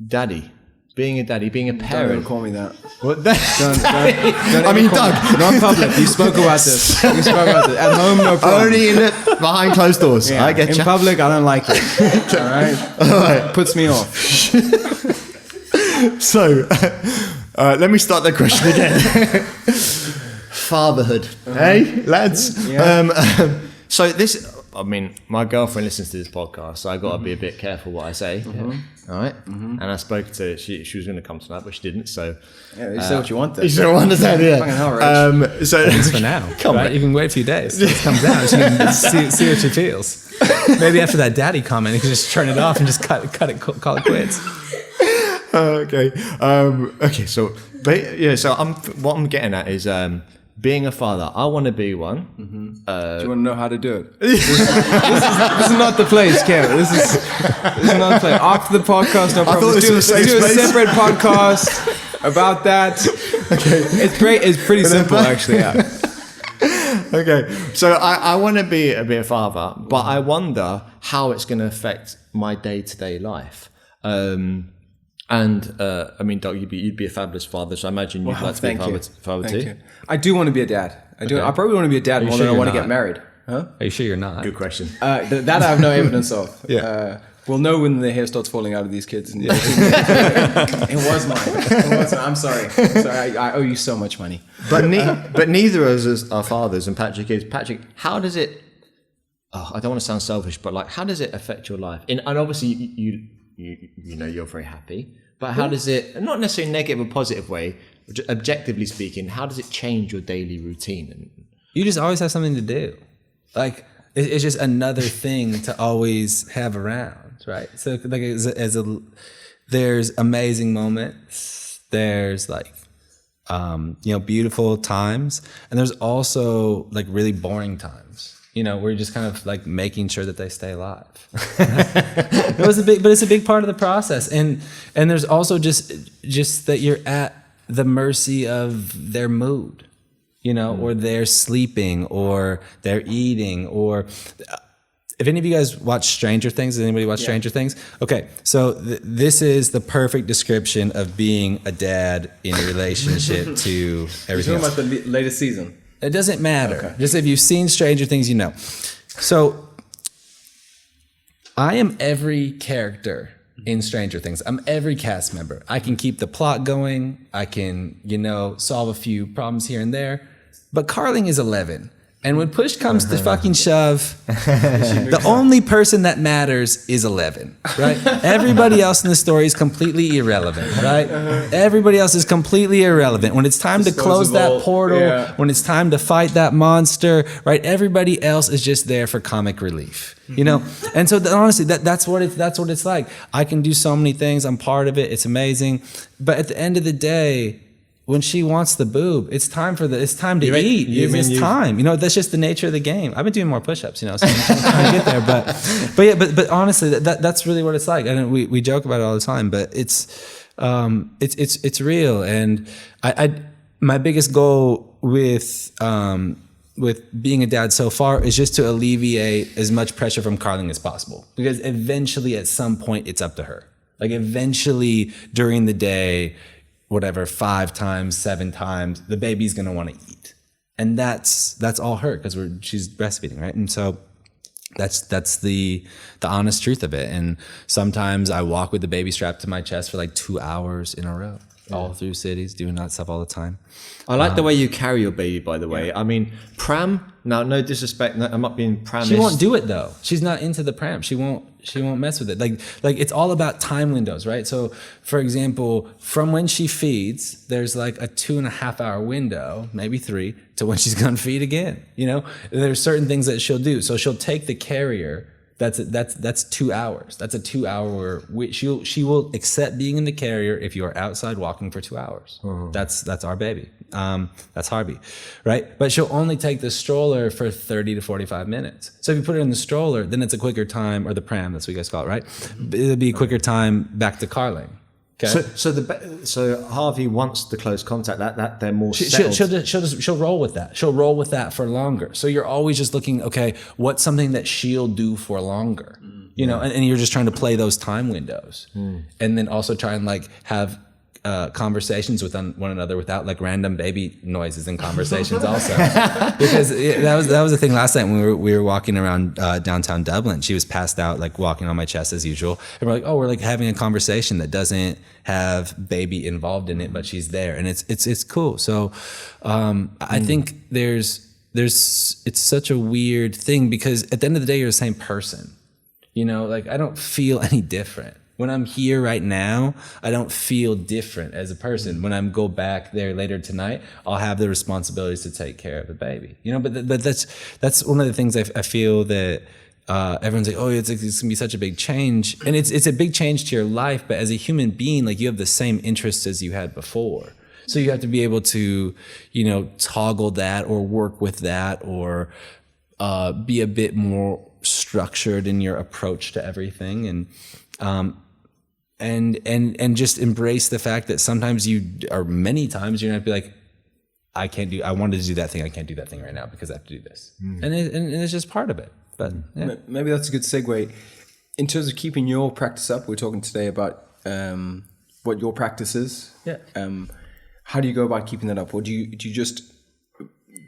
Daddy. Being a daddy, being a Don't ever parent. call me that. What? Don't I mean, Doug. Not in public. You spoke about this. At home, no problem. Only behind closed doors. Yeah. I get In you. public, I don't like it. All right? Puts me off. So, let me start that question again. Fatherhood. Hey, lads. Yeah. So my girlfriend listens to this podcast, so I got to be a bit careful what I say. All right. And I spoke to she was going to come tonight, but she didn't. So Yeah, you say what you want then. you don't understand, yeah. Fucking hell, Rich. So It's for now. Come right? on. You can wait a few days till it comes out. So you can see what she feels. Maybe after that daddy comment, you can just turn it off and just cut it, call it quits. Okay. Okay. So, So what I'm getting at is being a father. I want to be one. Do you want to know how to do it? This is not the place, Kevin. This is not the place. After the podcast, no problem. this was a safe Let's do a space. separate podcast about that. Okay. It's great. It's pretty simple, actually. Yeah. Okay. So I want to be a father, but I wonder how it's going to affect my day-to-day life. I mean, Doug, you'd be a fabulous father, so I imagine you'd like to be a father too. You. I do want to be a dad. I do. Okay. I probably want to be a dad more sure than I you're want to not? get married. Huh? Are you sure you're not? Good question. That I have no evidence of. Yeah. We'll know when the hair starts falling out of these kids. It was mine. I'm sorry. I owe you so much money. But neither of us are fathers, and Patrick is. Patrick, how does it? Oh, I don't want to sound selfish, but like, how does it affect your life? And obviously, you know, you're very happy. But how does it? Not necessarily negative or positive way. But objectively speaking, how does it change your daily routine? You just always have something to do. Like, it's just another thing to always have around, right? So, like, there's amazing moments. There's like, beautiful times, and there's also like really boring times. You know, where you're just kind of like making sure that they stay alive. It's a big part of the process, and there's also just that you're at the mercy of their mood, you know, or they're sleeping, or they're eating, or if any of you guys watch Stranger Things, does anybody watch Stranger Things? Okay, so this is the perfect description of being a dad in relationship to everything You're else. talking about the latest season. It doesn't matter. Okay. Just if you've seen Stranger Things, you know. So I am every character in Stranger Things. I'm every cast member. I can keep the plot going. I can, solve a few problems here and there. But Carling is 11. And when push comes to fucking shove, the only person that matters is 11, right? Everybody else in the story is completely irrelevant, right? Everybody else is completely irrelevant. When it's time to close that portal, when it's time to fight that monster, right? Everybody else is just there for comic relief, you know? And so honestly, that's what it's like. I can do so many things. I'm part of it. It's amazing. But at the end of the day, when she wants the boob, it's time to eat. It's time. You know, that's just the nature of the game. I've been doing more push-ups, you know, so I'm trying to get there. But honestly, that's really what it's like. And we joke about it all the time, but it's real. And my biggest goal with being a dad so far is just to alleviate as much pressure from Carling as possible, because eventually at some point it's up to her. Like eventually during the day, whatever, 5 times, 7 times, the baby's gonna want to eat, and that's all her, because she's breastfeeding, right? And so that's the honest truth of it. And sometimes I walk with the baby strapped to my chest for like 2 hours in a row, all through cities, doing that stuff all the time. I like the way you carry your baby, by the way. I mean, pram. Now, no disrespect. I'm not being pram. She won't do it though. She's not into the pram. She won't mess with it. Like it's all about time windows, right? So, for example, from when she feeds, there's like a 2.5 hour window, maybe 3, to when she's gonna feed again. You know, there's certain things that she'll do. So she'll take the carrier. That's 2 hours. That's a 2 hour. She will accept being in the carrier if you are outside walking for 2 hours. That's our baby. That's Harvey, right? But she'll only take the stroller for 30 to 45 minutes. So if you put her in the stroller, then it's a quicker time, or the pram, that's what you guys call it, right? It'll be a quicker time back to Carling. Okay. So Harvey wants the close contact. That they're more settled. She'll roll with that. She'll roll with that for longer. So you're always just looking, okay, what's something that she'll do for longer? You know, and you're just trying to play those time windows, and then also try and like have conversations with one another without like random baby noises in conversations also. Because that was the thing last night when we were walking around downtown Dublin. She was passed out, like walking on my chest as usual, and we're like, oh, we're like having a conversation that doesn't have baby involved in it, but she's there, and it's cool. So I think it's such a weird thing, because at the end of the day, you're the same person. You know, like I don't feel any different. When I'm here right now, I don't feel different as a person. When I go back there later tonight, I'll have the responsibilities to take care of the baby. You know, but that's one of the things I feel that everyone's like, oh, it's gonna be such a big change, and it's a big change to your life. But as a human being, like you have the same interests as you had before. So you have to be able to, you know, toggle that or work with that, or be a bit more structured in your approach to everything, and just embrace the fact that sometimes many times you're gonna be like, I wanted to do that thing, I can't do that thing right now because I have to do this, and it's just part of it. But yeah. Maybe that's a good segue in terms of keeping your practice up. We're talking today about what your practice is. Yeah. How do you go about keeping that up, or do you just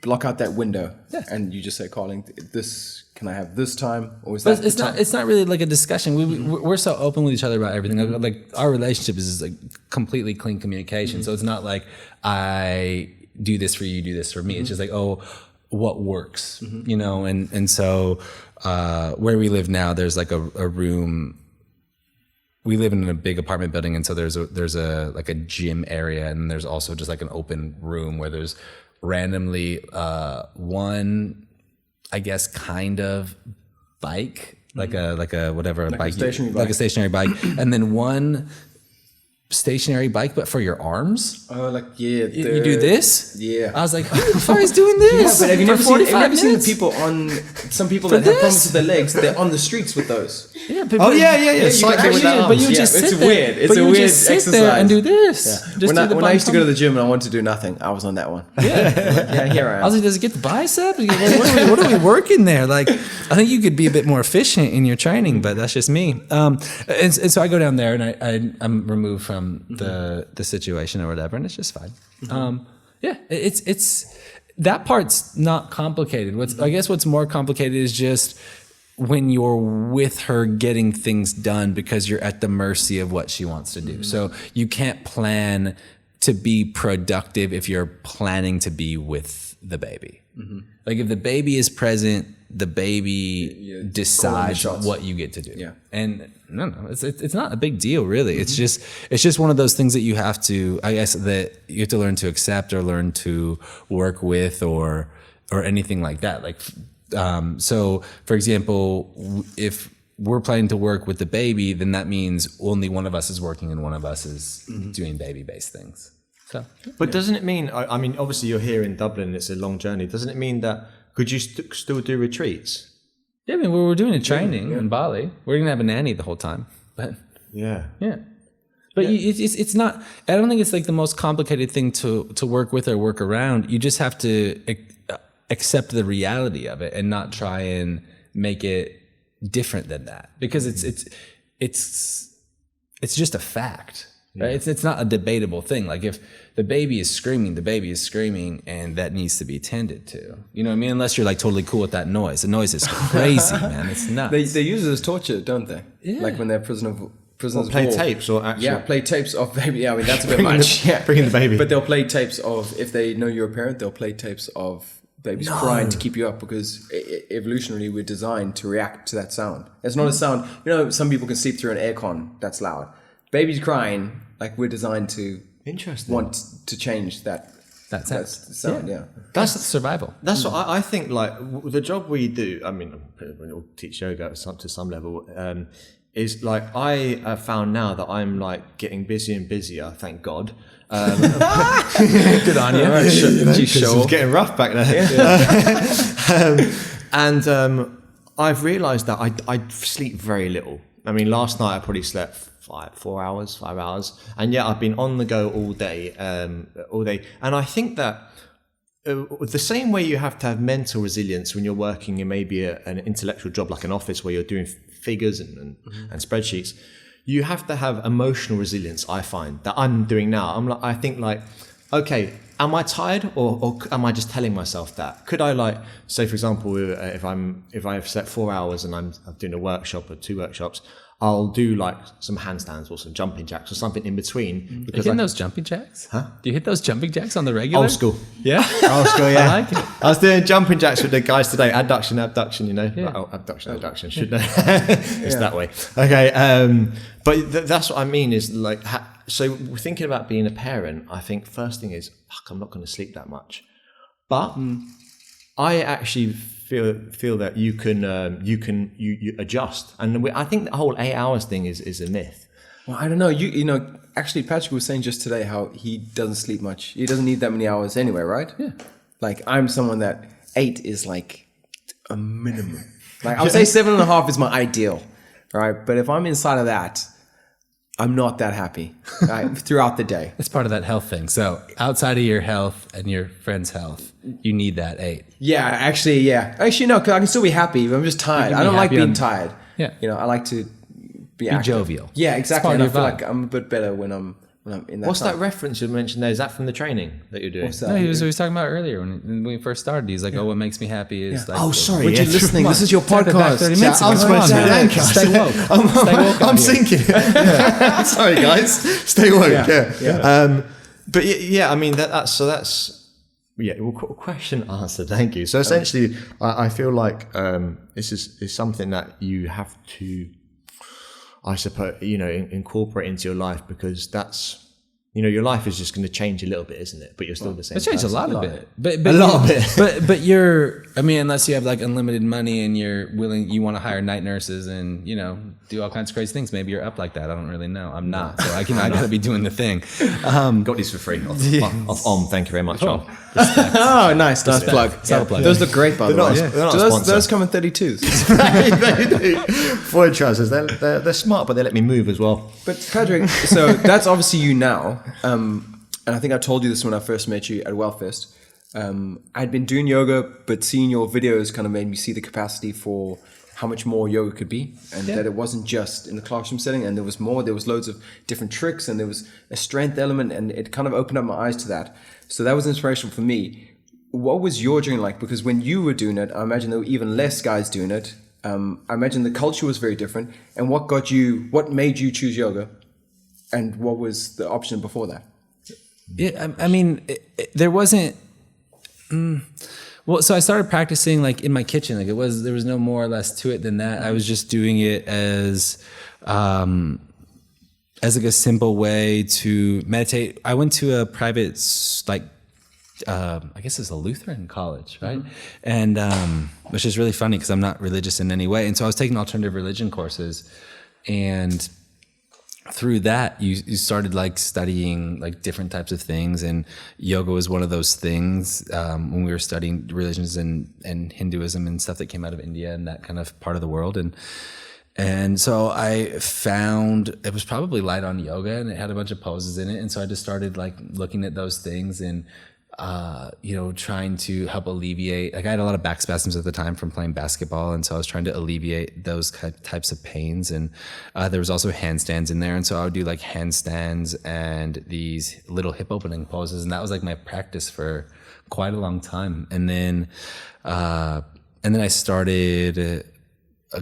block out that window and you just say, Carling, this, can I have this time, or is that it's not really like a discussion. We're so open with each other about everything. Like our relationship is like completely clean communication. So it's not like I do this for you, you do this for me. It's just like, oh, what works, you know? And so where we live now, there's like a room. We live in a big apartment building, and so there's a like a gym area, and there's also just like an open room where there's randomly one, I guess, kind of bike, like a stationary bike, and then one stationary bike, but for your arms. Oh, like you do this. Yeah, I was like, who the fuck is doing this? Yeah, but have you never seen the people some people that have problems with their legs? They're on the streets with those. Yeah, but you just sit there. It's a weird exercise. There and do this. Yeah. When I used to go to the gym and I wanted to do nothing, I was on that one. Yeah, here I am. I was like, does it get the biceps? What are we working there? Like, I think you could be a bit more efficient in your training, but that's just me. And so I go down there, and I'm removed from the situation or whatever, and it's just fine. It's that part's not complicated. I guess what's more complicated is just when you're with her getting things done, because you're at the mercy of what she wants to do. So you can't plan to be productive if you're planning to be with the baby. Like if the baby is present, the baby decides what you get to do. Yeah. And no, it's not a big deal really. It's just one of those things that you have to, I guess, that you have to learn to accept or learn to work with or anything like that. Like, so for example, if we're planning to work with the baby, then that means only one of us is working and one of us is doing baby-based things. So, but doesn't it mean? I mean, obviously you're here in Dublin. It's a long journey. Doesn't it mean that could you still do retreats? yeah, I mean, we're doing a training in Bali. We're gonna have a nanny the whole time, but Yeah. yeah. But it's not. I don't think it's like the most complicated thing to work with or work around. You just have to accept the reality of it and not try and make it different than that, because it's just a fact. Right? It's not a debatable thing. Like if the baby is screaming, and that needs to be tended to. You know what I mean? Unless you're like totally cool with that noise. The noise is crazy, man. It's nuts. They use it as torture, don't they? Yeah. Like when they're prisoners Play of war. tapes or actually? Yeah, play tapes of baby. Yeah, I mean that's a bit much. Bringing the baby. But they'll play tapes of, if they know you're a parent, they'll play tapes of babies crying to keep you up, because evolutionarily we're designed to react to that sound. It's not a sound. You know, some people can sleep through an aircon that's loud. Babies crying, like we're designed to want to change that sound. Yeah. That's survival. That's what I think. Like the job we do. I mean, we all teach yoga to some level. Is like I have found now that I'm like getting busier and busier. Thank God. Good on you. It's getting rough back there. I've realised that I sleep very little. I mean, last night I probably slept 5 hours, and yet I've been on the go all day. And I think that the same way you have to have mental resilience when you're working in maybe an intellectual job like an office where you're doing figures and spreadsheets, you have to have emotional resilience. I find that I'm doing now. I think like, okay, am I tired or am I just telling myself that? Could I like, say for example, if I've slept 4 hours and I'm doing a workshop or 2 workshops, I'll do like some handstands or some jumping jacks or something in between. Because you hitting those jumping jacks? Huh? Do you hit those jumping jacks on the regular? Old school. Yeah? Old school, yeah. I like it. I was doing jumping jacks with the guys today. Abduction, you know. Yeah. Like, abduction. Should know. It's that way. Okay. But that's what I mean is like, so thinking about being a parent, I think first thing is, fuck, I'm not going to sleep that much. But I actually feel that you can adjust, and I think the whole 8 hours thing is a myth. Well, I don't know. You know, actually, Patrick was saying just today how he doesn't sleep much. He doesn't need that many hours anyway, right? Yeah. Like I'm someone that 8 is like a minimum. Like I would say 7.5 is my ideal, right? But if I'm inside of that, I'm not that happy throughout the day. It's part of that health thing. So outside of your health and your friend's health, you need that 8. Yeah, actually, no, because I can still be happy, but I'm just tired. I don't like being tired. Yeah. You know, I like to be active. Jovial. Yeah, exactly. And I It's feel part of like I'm a bit better when I'm in that. What's time. that reference you mentioned there? Is that from the training that you're doing? What's that? No, he was talking about earlier when we first started. He's like, "Oh, what makes me happy is like." Oh, sorry. Would you listening? This is your Talked about podcast. 30 minutes ago. I'm Come on, man. Stay woke. Stay woke. I'm sinking. Sorry, guys. Stay woke. Yeah. But yeah, I mean that's question answered. Thank you. So essentially, I feel like this is something that you have to, I suppose, incorporate into your life, because that's, your life is just going to change a little bit, isn't it? But you're still the same. It's changed a person. lot of it. But A lot of it. But you're, I mean, unless you have like unlimited money and you want to hire night nurses and, do all kinds of crazy things. Maybe you're up like that. I don't really know. I'm not. So I got to be doing the thing. Got these for free off Om. Thank you very much, Om. Oh, nice plug. Plug. Those look great, by the way. They're not So a sponsor. those come in 32s. They do. Floyd trousers. They're smart, but they let me move as well. But Patrick, so that's obviously you now. And I think I told you this when I first met you at Wellfest. I'd been doing yoga, but seeing your videos kind of made me see the capacity for how much more yoga could be, and that it wasn't just in the classroom setting, and there was more. There was loads of different tricks, and there was a strength element, and it kind of opened up my eyes to that. So that was inspirational for me. What was your journey like? Because when you were doing it, I imagine there were even less guys doing it. I imagine the culture was very different. And what made you choose yoga? And what was the option before that? Yeah, I mean, there wasn't. Well, so I started practicing like in my kitchen. Like there was no more or less to it than that. I was just doing it as like a simple way to meditate. I went to a private I guess it's a Lutheran college, right? And which is really funny because I'm not religious in any way. And so I was taking alternative religion courses, and through that you started like studying like different types of things, and yoga was one of those things when we were studying religions and Hinduism and stuff that came out of India and that kind of part of the world. And so I found it was probably light on yoga, and it had a bunch of poses in it, and so I just started like looking at those things and trying to help alleviate, like I had a lot of back spasms at the time from playing basketball. And so I was trying to alleviate those types of pains. And there was also handstands in there. And so I would do like handstands and these little hip opening poses. And that was like my practice for quite a long time. And then I started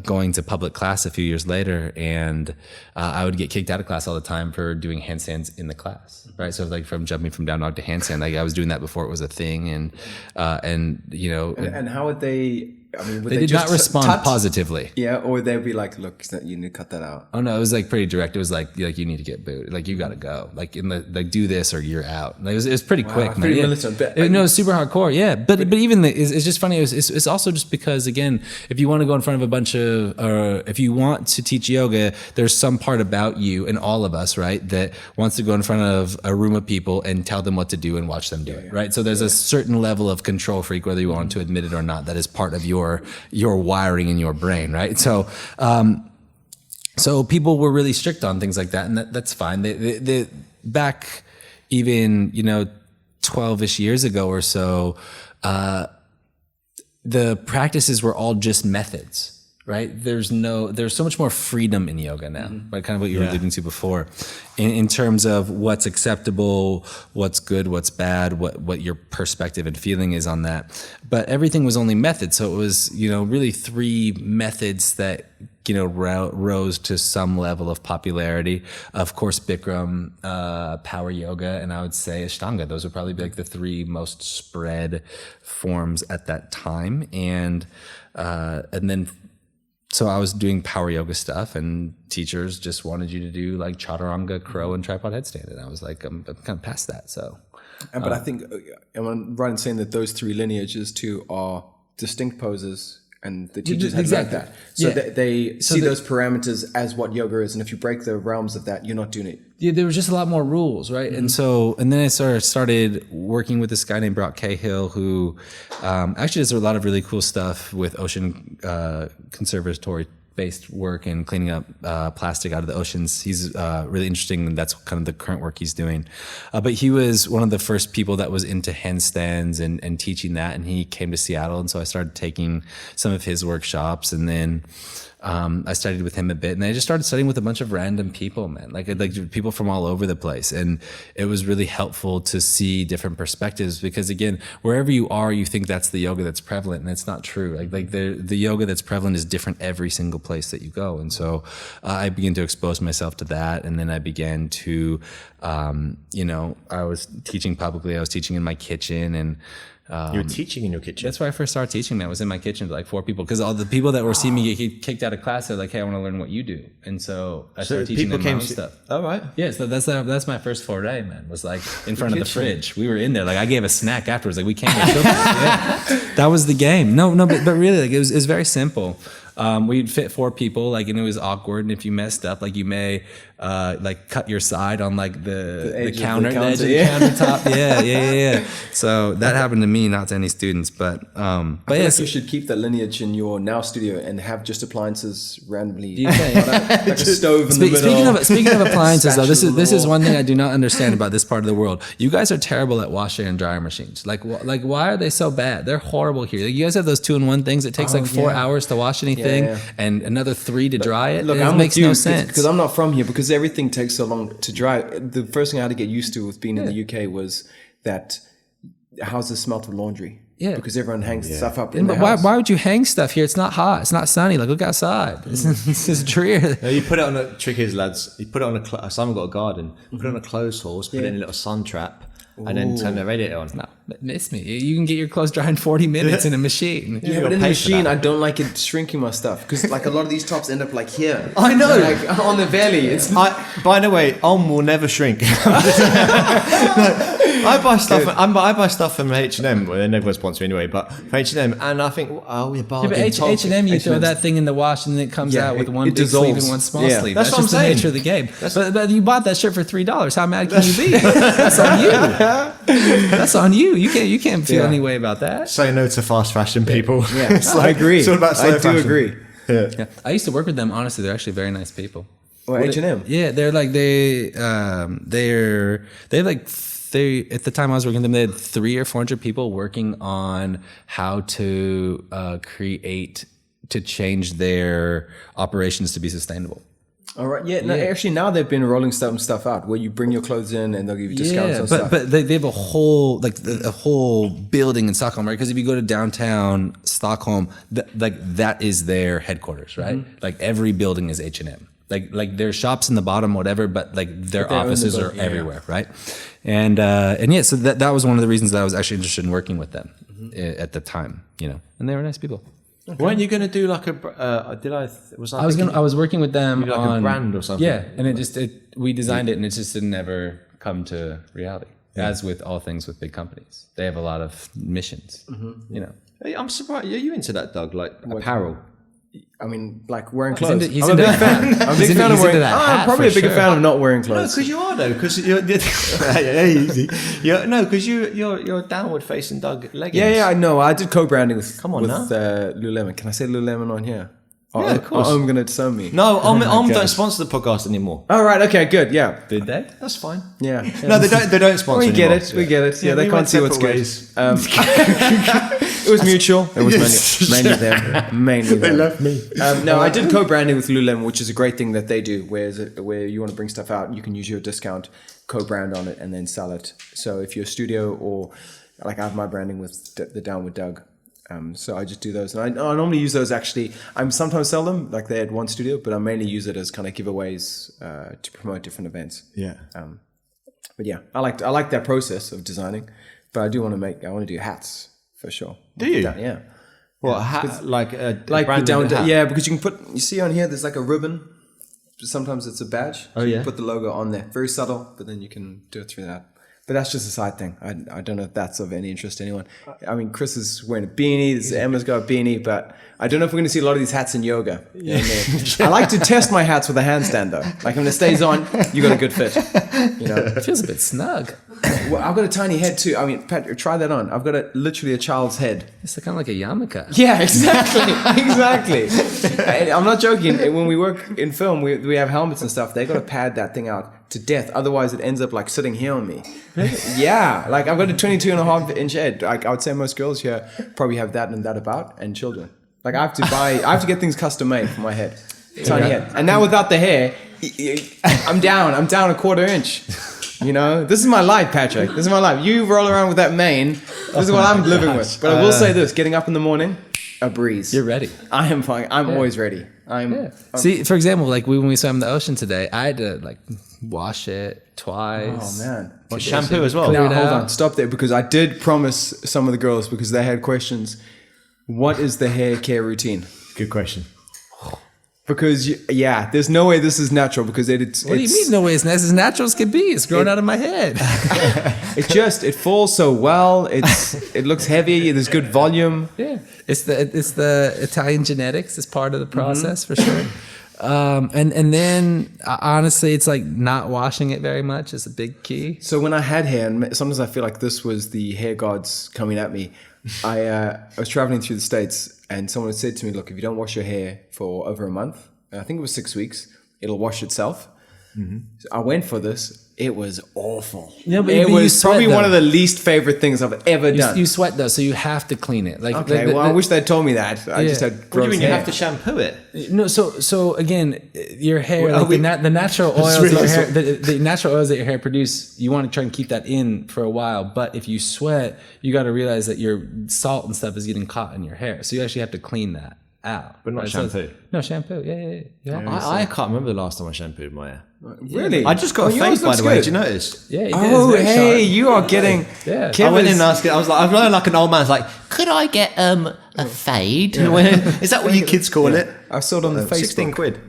going to public class a few years later, and I would get kicked out of class all the time for doing handstands in the class, right? So like from jumping from down dog to handstand, like I was doing that before it was a thing, and how would they? I mean, they did not respond positively. Yeah, or they'd be like, "Look, you need to cut that out." Oh no, it was like pretty direct. It was like you need to get booed. Like you got to go. Like do this or you're out. Like, it was pretty quick, man. Pretty militant. No, super hardcore. Yeah, but even it's just funny. It's also just because, again, if you want to go in front of a bunch of, or if you want to teach yoga, there's some part about you and all of us, right, that wants to go in front of a room of people and tell them what to do and watch them do it, right? So there's a certain level of control freak, whether you want to admit it or not, that is part of your wiring in your brain, right? So people were really strict on things like that, and that's fine. They back even 12-ish years ago or so, the practices were all just methods, right? There's so much more freedom in yoga now, right? Kind of what you were alluding to before, in terms of what's acceptable, what's good, what's bad, what your perspective and feeling is on that. But everything was only methods. So it was, really 3 methods that, rose to some level of popularity. Of course, Bikram, power yoga, and I would say Ashtanga. Those would probably be like the 3 most spread forms at that time. And then, so I was doing power yoga stuff, and teachers just wanted you to do like chaturanga, crow, and tripod headstand. And I was like, I'm kind of past that. So, but I think I'm right in saying that those 3 lineages too are distinct poses, and the teachers had like that. So they see those parameters as what yoga is, and if you break the realms of that, you're not doing it. Yeah, there was just a lot more rules, right? Mm-hmm. And then I started working with this guy named Brock Cahill, who actually does a lot of really cool stuff with ocean conservatory based work and cleaning up plastic out of the oceans. He's really interesting, and that's kind of the current work he's doing. But he was one of the first people that was into handstands and teaching that, and he came to Seattle, and so I started taking some of his workshops, and then I studied with him a bit, and then I just started studying with a bunch of random people, man, like people from all over the place. And it was really helpful to see different perspectives, because again, wherever you are, you think that's the yoga that's prevalent, and it's not true. Like the yoga that's prevalent is different every single place that you go. And so I began to expose myself to that, and then I began to, I was teaching publicly. I was teaching in my kitchen, and you were teaching in your kitchen? That's where I first started teaching. I was in my kitchen to like 4 people, because all the people that were seeing me get kicked out of class, they're like, "Hey, I want to learn what you do." And so I started teaching them my own stuff. Oh, right. Yeah, so that's my first foray, man. Was like in front of the fridge. We were in there. Like I gave a snack afterwards. Like we came. That was the game. No, but really, like it was very simple. We'd fit 4 people, like, and it was awkward. And if you messed up, like you may like cut your side on like the edge of the countertop. Yeah. So that happened to me, not to any students, but yes, you should keep that lineage in your now studio and have just appliances randomly. Do you think? Like a stove in the middle. Speaking of appliances, though, this is one thing I do not understand about this part of the world. You guys are terrible at washer and dryer machines. Like why are they so bad? They're horrible here. Like, you guys have those 2-in-1 things. It takes 4 hours to wash anything. And another 3 to dry it. Look, it makes no sense. Because I'm not from here, because everything takes so long to dry. The first thing I had to get used to with being in the UK was that houses smelt of laundry. Yeah. Because everyone hangs stuff up in the house. Why would you hang stuff here? It's not hot. It's not sunny. Like, look outside. This is dreary. No, you put it on a trick is, lads. You put it on Simon got a garden. Put it on a clothes horse. Put it in a little sun trap. and then turn the radiator on. No, miss me. You can get your clothes dry in 40 minutes in a machine. Yeah, but in the machine, I don't like it shrinking my stuff because like a lot of these tops end up like here. I know, like on the belly. It's by the way, will never shrink. I buy stuff. I buy stuff from H&M. Well, they never sponsor me anyway, but from H&M, and I think, we're bargain. Yeah, but H&M, you throw that thing in the wash, and then it comes out with one big sleeve and one small sleeve. That's what just I'm the saying. nature of the game. But you bought that shirt for $3. How mad can you be? That's on you. That's on you. You can't feel any way about that. Say no to fast fashion people. Yeah, I agree. It's all about slow I do fashion. agree. Yeah. I used to work with them. Honestly, they're actually very nice people. Well, H&M. Yeah, they're like they at the time I was working with them, they had 300 or 400 people working on how to change their operations to be sustainable. All right. Yeah. No, actually, now they've been rolling stuff out where you bring your clothes in and they'll give you discounts on stuff. But they have a whole a whole building in Stockholm, right? Because if you go to downtown Stockholm, that is their headquarters, right? Mm-hmm. Like every building is H&M. Like their shops in the bottom, whatever, but like their offices are everywhere, right? And yeah, so that was one of the reasons that I was actually interested in working with them at the time, and they were nice people. Okay. Weren't you going to do like a? I was working with them like on a brand or something. Yeah, and we designed it, and it just didn't ever come to reality. Yeah. As with all things with big companies, they have a lot of missions. Hey, I'm surprised. Are you into that, Doug? Like apparel? I mean, like wearing clothes. He's a big fan. I'm a big fan of wearing. I'm probably a bigger fan of not wearing No, clothes. because you are though. Because you're downward facing Doug leggings. Yeah, I know. I did co-branding with now. Lululemon. Can I say Lululemon on here? Yeah, of course. I'm going to disown me. No, don't sponsor the podcast anymore. All right. Okay. Good. Yeah. Did they? That's fine. Yeah. No, they don't sponsor. We get anymore. it. We get it. Yeah, they we can't went see what's separate good. ways. It was mutual. It was mainly them. Mainly them. They left me. No, I did co-branding with Lululemon, which is a great thing that they do. Where you want to bring stuff out, you can use your discount, co-brand on it, and then sell it. So if you're a studio or like I have my branding with the Downard Doug. So I just do those, and I normally use those. Actually, I sometimes sell them like they had one studio, but I mainly use it as kind of giveaways to promote different events. Yeah. But yeah, I like that process of designing, but I want to do hats for sure. Do you? Yeah. Well, like the Downard hat. Yeah, because you see on here, there's like a ribbon. Sometimes it's a badge. Oh, so yeah. You put the logo on there. Very subtle, but then you can do it through that. But that's just a side thing. I don't know if that's of any interest to anyone. I mean, Chris is wearing a beanie. Emma's got a beanie, but I don't know if we're going to see a lot of these hats in yoga. I like to test my hats with a handstand, though. Like when it stays on, you got a good fit. It feels a bit snug. Well, I've got a tiny head too. I mean, Pat, try that on. I've got literally a child's head. It's kind of like a yarmulke. Yeah, exactly. I'm not joking. When we work in film, we have helmets and stuff. They got to pad that thing out to death. Otherwise, it ends up like sitting here on me. Yeah, like I've got a 22.5-inch head. Like I would say most girls here probably have that and that about, and children. Like I have to get things custom made for my head. Tiny head. And now without the hair, I'm down a 1/4 inch. This is my life, Patrick. This is my life. You roll around with that mane. This is what I'm living with. But I will say this: getting up in the morning, a breeze. You're ready. I am fine. I'm always ready. See, for example, like when we swam in the ocean today, I had to like wash it twice. Oh man. What, shampoo as well? Now hold on, stop there, because I did promise some of the girls, because they had questions. What is the hair care routine? Good question. Because there's no way this is natural, because it's. What do you mean no way it's as natural as can be? It's growing out of my head. It falls so well. It looks heavy. There's good volume. Yeah, it's the Italian genetics is part of the process for sure. And then honestly, it's like not washing it very much is a big key. So when I had hair, and sometimes I feel like this was the hair gods coming at me. I was traveling through the States, and someone had said to me, look, if you don't wash your hair for over a month, and I think it was 6 weeks, it'll wash itself. Mm-hmm. So I went for this. It was awful. Yeah, but it was probably one of the least favorite things I've ever done. You sweat though, so you have to clean it. Like, okay, I wish they'd told me that. I just had gross What do you mean hair. you have to shampoo it? No, so again, your hair, the natural oils, the natural oils that your hair produce, you want to try and keep that in for a while. But if you sweat, you got to realize that your salt and stuff is getting caught in your hair, so you actually have to clean that. out. But not right? So shampoo. no shampoo. Yeah. I can't remember the last time I shampooed my hair. Really? I just got a yours fade, by looks the way. good. Did you notice? Yeah. Oh, hey, you are getting. Yeah. I went in and Kevin's- asked it. I was like an old man's like, could I get a fade? Is that what you kids call it? I saw it on the Facebook. 16 quid.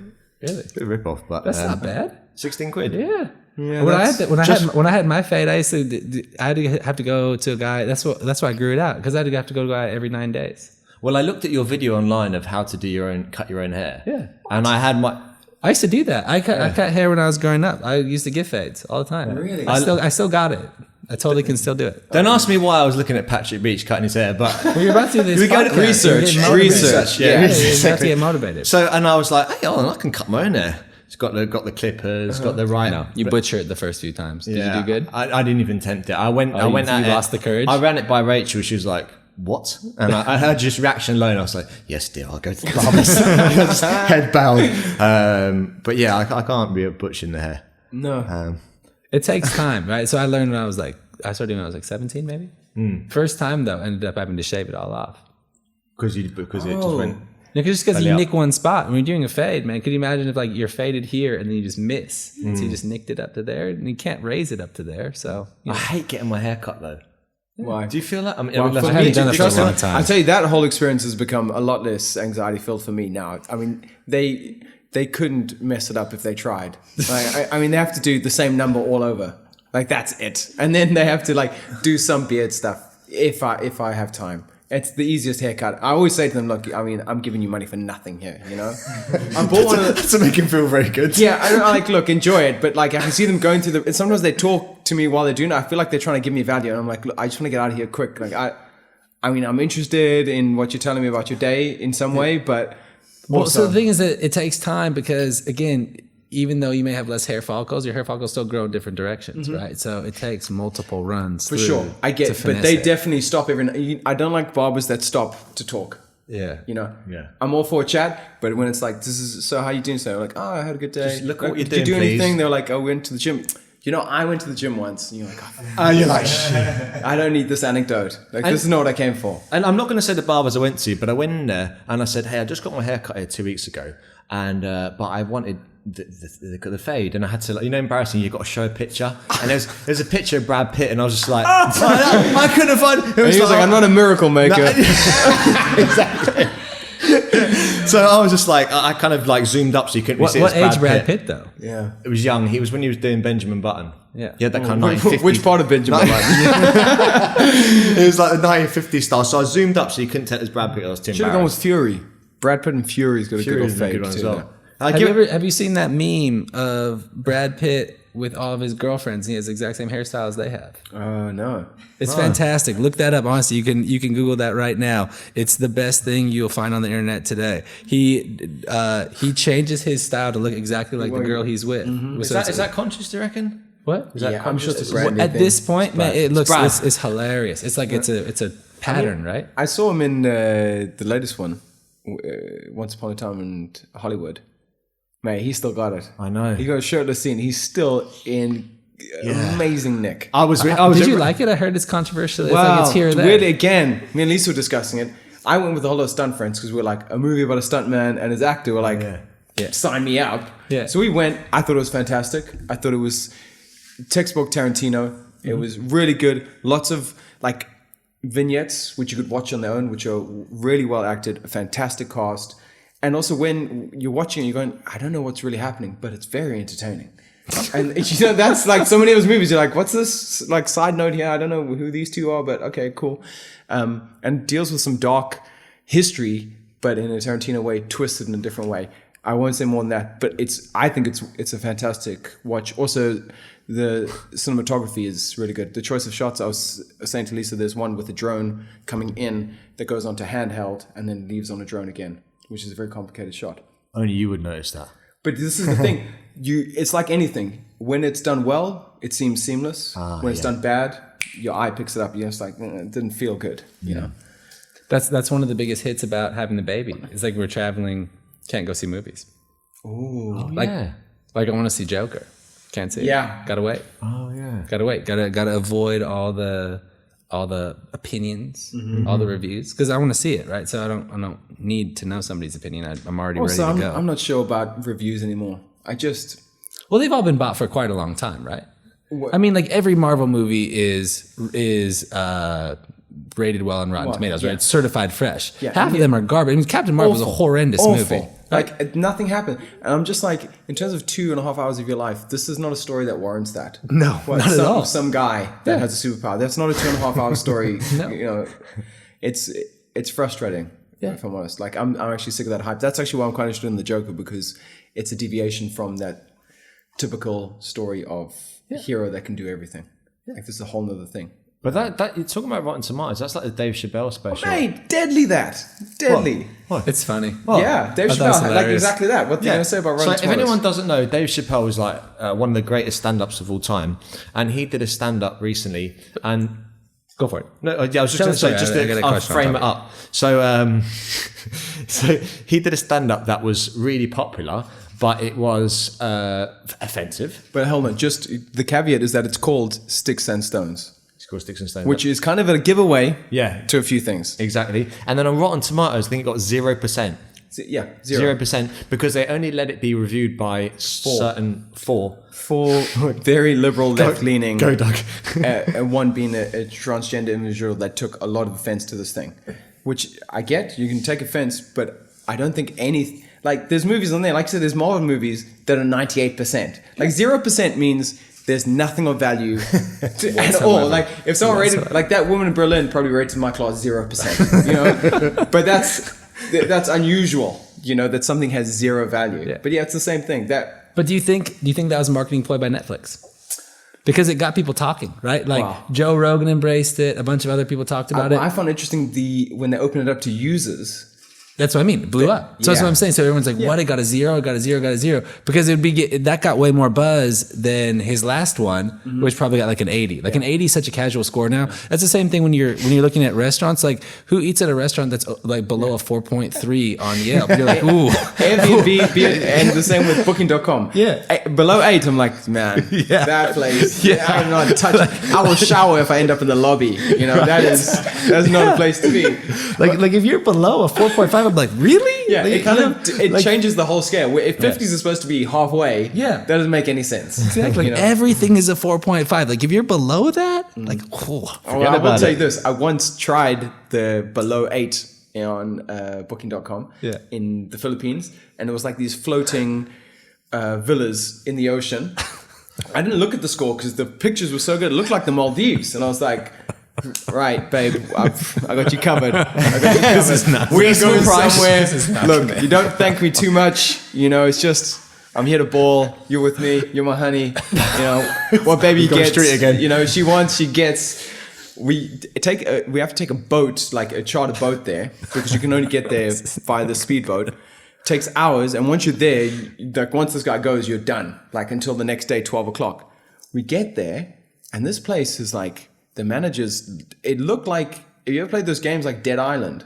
Really? Bit of a rip off, but That's not bad. 16 quid. Yeah. Yeah, When I had my fade, I used to I had to have to go to a guy. That's why I grew it out, because I had to have to go to a guy every 9 days. Well, I looked at your video online of how to do cut your own hair. Yeah. And I had I used to do that. I cut hair when I was growing up. I used to get fades all the time. Really? I still got it. I totally can still do it. Don't ask me why I was looking at Patrick Beach cutting his hair, but Well, you're about to do this. We got podcast. You're research, getting motivated. research, yeah. Yeah, you have to Exactly. get motivated. so and I was like, hey, I can cut my own hair. It's got the clippers, got the right. No, you butcher it the first few times. Did you do good? I didn't even tempt it. I went you at it. lost the courage? I ran it by Rachel. She was like, what? And I heard just reaction alone. I was like, yes, dear, I'll go to the barber's. Just head bound. But yeah, I can't be butchering the hair. No. It takes time, right? So I learned when I started doing when I was like 17, maybe. First time though, ended up having to shave it all off. Because it just went. Just because Belly you up. nick one spot when you're doing a fade, man. Could you imagine if like you're faded here and then you just miss? So you just nicked it up to there, and you can't raise it up to there. So I hate getting my hair cut though. Why? Do you feel that? I mean, Well, like, for I haven't me, done it for a trust me, long time. I tell you, that whole experience has become a lot less anxiety filled for me now. I mean, they couldn't mess it up if they tried. Like, I mean, they have to do the same number all over. Like that's it, and then they have to like do some beard stuff if I have time. It's the easiest haircut. I always say to them, look, I mean, I'm giving you money for nothing here, you know? I bought one of the, to make him feel very good. yeah, I like, look, enjoy it. But like, I can see them going through and sometimes they talk to me while they're doing it. I feel like they're trying to give me value. And I'm like, look, I just want to get out of here quick. Like, I mean, I'm interested in what you're telling me about your day in some way, but Well, so the thing is that it takes time because, again, even though you may have less hair follicles, your hair follicles still grow in different directions, right? So it takes multiple runs. for sure, I get it. But they definitely stop I don't like barbers that stop to talk. Yeah. You know, Yeah. I'm all for a chat, but when it's like, this is, so how you doing? So I'm like, oh, I had a good day. Just look at Like, what you're did you doing, do anything? please. They're like, oh, we went to the gym. You know, I went to the gym once. And you're like, oh, You're like, shit. I don't need this anecdote. Like, this is not what I came for. And I'm not going to say the barbers I went to, but I went in there and I said, hey, I just got my hair cut here 2 weeks ago. And, but I wanted the fade, and I had to, like, you know, embarrassing. You got to show a picture, and there's a picture of Brad Pitt, and I was just like, I couldn't find. It And he was like, I'm not a miracle maker. exactly. So I was just like, I kind of like zoomed up so you couldn't really see. What it's age Brad Pitt though? Yeah. It was young. He was when he was doing Benjamin Button. Yeah. He had that kind of 1950s. Which part of Benjamin Button? It was like the 1950s style. So I zoomed up so you couldn't tell it was Brad Pitt. I was too Should have gone with embarrassed. Fury. Brad Pitt and Fury's got a good old Fury's a good fade one as too. well. Have you seen that meme of Brad Pitt with all of his girlfriends? He has the exact same hairstyle as they have. Oh no. It's fantastic. Look that up. Honestly, you can Google that right now. It's the best thing you'll find on the internet today. He changes his style to look exactly like the girl he's with. Is that conscious, do you reckon? what? Is that Yeah, I'm sure conscious? it's a brand new At thing. this point, man, it looks Brad. it's hilarious. It's like it's a pattern, right? I saw him in the latest one, Once Upon a Time in Hollywood. Mate, he still got it. I know. He got a shirtless scene. He's still in amazing nick. I was. Did you like it? I heard it's controversial. It's like it's here or there. Weirdly, again, me and Lisa were discussing it. I went with a whole lot of stunt friends because we were like, a movie about a stuntman and his actor were like, sign me up. Yeah. So we went. I thought it was fantastic. I thought it was textbook Tarantino. It was really good. Lots of like vignettes which you could watch on their own, which are really well acted. A fantastic cast. And also when you're watching it, you're going, I don't know what's really happening, but it's very entertaining. And you know, that's like so many of those movies. You're like, what's this like side note here? I don't know who these two are, but okay, cool. And deals with some dark history, but in a Tarantino way, twisted in a different way. I won't say more than that, but I think it's a fantastic watch. Also, the cinematography is really good. The choice of shots, I was saying to Lisa, there's one with a drone coming in that goes onto handheld and then leaves on a drone again, which is a very complicated shot. Only you would notice that. But this is the thing. It's like anything. When it's done well, it seems seamless. When it's done bad, your eye picks it up. You're just like, it didn't feel good. You know. That's one of the biggest hits about having the baby. It's like we're traveling, can't go see movies. Oh, Like, yeah. like I want to see Joker, can't see. it. Yeah. Gotta wait. Oh, yeah. Gotta wait. Gotta avoid all the all the opinions, all the reviews, because I want to see it, right? So I don't need to know somebody's opinion. I'm already ready to go. I'm not sure about reviews anymore. Well, they've all been bought for quite a long time, right? I mean, like every Marvel movie is rated well on Rotten Tomatoes, right? It's certified fresh. Yeah, half of them are garbage. I mean, Captain Marvel was a horrendous movie. Like nothing happened, and I'm just like, in terms of 2.5 hours of your life, this is not a story that warrants that. No, not at all. Some guy that has a superpower. That's not a 2.5 hour story. No. You know, it's frustrating. Yeah. If I'm honest, like I'm actually sick of that hype. That's actually why I'm quite interested in the Joker, because it's a deviation from that typical story of a hero that can do everything. Yeah. Like this is a whole nother thing. But that you're talking about Rotten Tomatoes. That's like the Dave Chappelle special. Mate, deadly that. Deadly. What? It's funny. What? Yeah, Dave Chappelle, like exactly that. What are you going to say about Rotten Tomatoes? So if anyone doesn't know, Dave Chappelle is like one of the greatest stand-ups of all time. And he did a stand-up recently and... Go for it. No, I was just going to say, just to frame it up. So, so he did a stand-up that was really popular, but it was offensive. But hold on, just the caveat is that it's called Sticks and Stones. It's called Sticks and Stones. Which is kind of a giveaway to a few things. Exactly. And then on Rotten Tomatoes, I think it got 0%. Yeah, 0%. Because they only let it be reviewed by four very liberal, left-leaning. Go, Doug. And one being a transgender individual that took a lot of offense to this thing. Which I get, you can take offense, but I don't think any... Like, there's movies on there, like I said, there's Marvel movies that are 98%. Like, 0% means there's nothing of value at all. Like, if someone rated... Like, that woman in Berlin probably rated my class 0%, you know? But that's unusual, you know, that something has zero value. Yeah. But yeah, it's the same thing. But do you think that was a marketing ploy by Netflix? Because it got people talking, right? Like Joe Rogan embraced it. A bunch of other people talked about it. I found interesting when they opened it up to users. That's what I mean. It blew up. So that's what I'm saying. So everyone's like, what? It got a 0, it got a 0, it got a 0. Because that got way more buzz than his last one, which probably got like an 80. Like an 80 is such a casual score now. That's the same thing when you're looking at restaurants. Like, who eats at a restaurant that's like below a 4.3 on Yelp? You're like, ooh. Airbnb, and the same with Booking.com. Yeah. Below 8, I'm like, man, that place. I'm not touching. I will shower if I end up in the lobby. You know, that's not a place to be. Like if you're below a 4.5, I'm like, really? Yeah, it changes the whole scale. If 50s are supposed to be halfway, that doesn't make any sense. Exactly. Everything is a 4.5. Like if you're below that, like, I will tell you this. I once tried the below 8 on Booking.com in the Philippines, and it was like these floating villas in the ocean. I didn't look at the score because the pictures were so good. It looked like the Maldives, and I was like, right, babe, I got you covered. This is not. We're going somewhere. Look, you don't thank me too much. You know, it's just I'm here to ball. You're with me. You're my honey. You know what baby gets. Straight again. You know she wants. She gets. We have to take a boat, like a charter boat there, because you can only get there via the speedboat. It takes hours, and once you're there, like once this guy goes, you're done. Like until the next day, 12 o'clock. We get there, and this place is like. The managers, it looked like, have you ever played those games like Dead Island?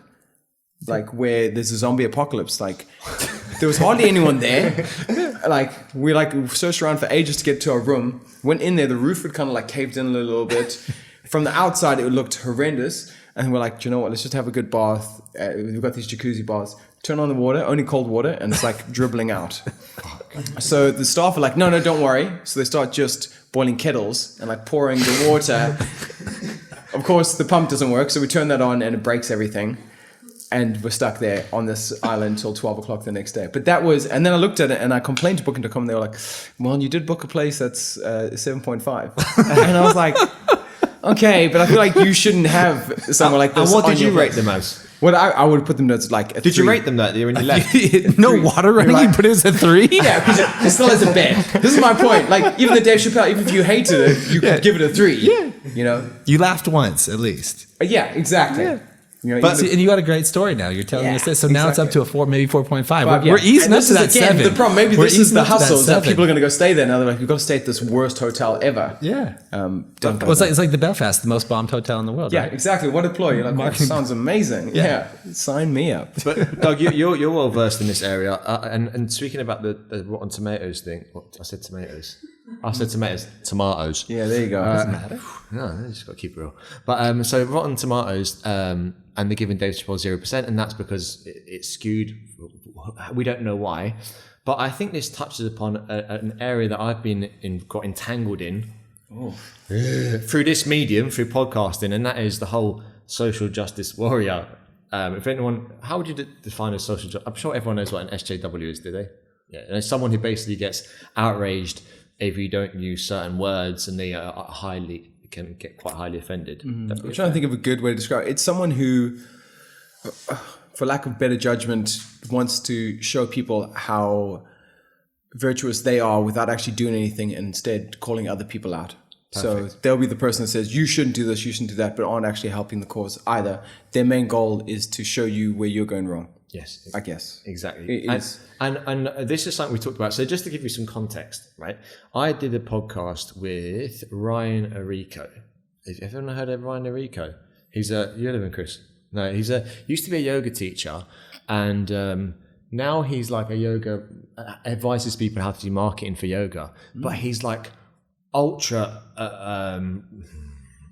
Like where there's a zombie apocalypse. Like there was hardly anyone there. Like we searched around for ages to get to our room. Went in there, the roof had kind of like caved in a little bit. From the outside, it looked horrendous. And we're like, do you know what? Let's just have a good bath. We've got these jacuzzi baths. Turn on the water, only cold water, and it's like dribbling out. So the staff are like, no, don't worry. So they start just boiling kettles and like pouring the water. Of course, the pump doesn't work, so we turn that on and it breaks everything. And we're stuck there on this island till 12 o'clock the next day. But that was, and then I looked at it and I complained to Booking.com. They were like, well, you did book a place that's 7.5. And I was like, okay, but I feel like you shouldn't have somewhere like this. And what on did you your rate them as? Well, I would put them as like a 3. Did you rate them that when you left? No water running, you put it as a 3? Yeah, because it still has a bed. This is my point. Like, even the Dave Chappelle, even if you hated it, you could give it a 3. Yeah. You know? You laughed once, at least. Yeah, exactly. Yeah. You know, but and you got a great story now. You're telling us this, so now it's up to a 4, maybe 4.5. We're easing up to that 7. The problem, maybe this is the hustle that people are going to go stay there. Now they're like, you've got to stay at this worst hotel ever. Yeah. It's like the Belfast, the most bombed hotel in the world. Yeah, right? Exactly. What a ploy! You're like, sounds amazing. Yeah. Sign me up. But Doug, you're well versed in this area. And speaking about the Rotten Tomatoes thing, I said tomatoes. I said tomatoes. Yeah, there you go. Doesn't matter. No, I just got to keep it real. But so Rotten Tomatoes, and they're giving Dave Chappelle 0%, and that's because it's skewed. We don't know why, but I think this touches upon an area that I've got entangled in through this medium, through podcasting, and that is the whole social justice warrior. If anyone, how would you define a social justice? I'm sure everyone knows what an SJW is, do they? Yeah, and it's someone who basically gets outraged if you don't use certain words, and they can get quite highly offended. I'm trying to think of a good way to describe it. It's someone who, for lack of better judgment, wants to show people how virtuous they are without actually doing anything, and instead calling other people out. Perfect. So they'll be the person that says, you shouldn't do this, you shouldn't do that, but aren't actually helping the cause either. Their main goal is to show you where you're going wrong. Yes, I guess. Exactly. And this is something we talked about. So just to give you some context, right? I did a podcast with Ryan Arico. Have you ever heard of Ryan Arico? You live in Chris? No, used to be a yoga teacher, and now he's like a yoga, advises people how to do marketing for yoga, but he's like ultra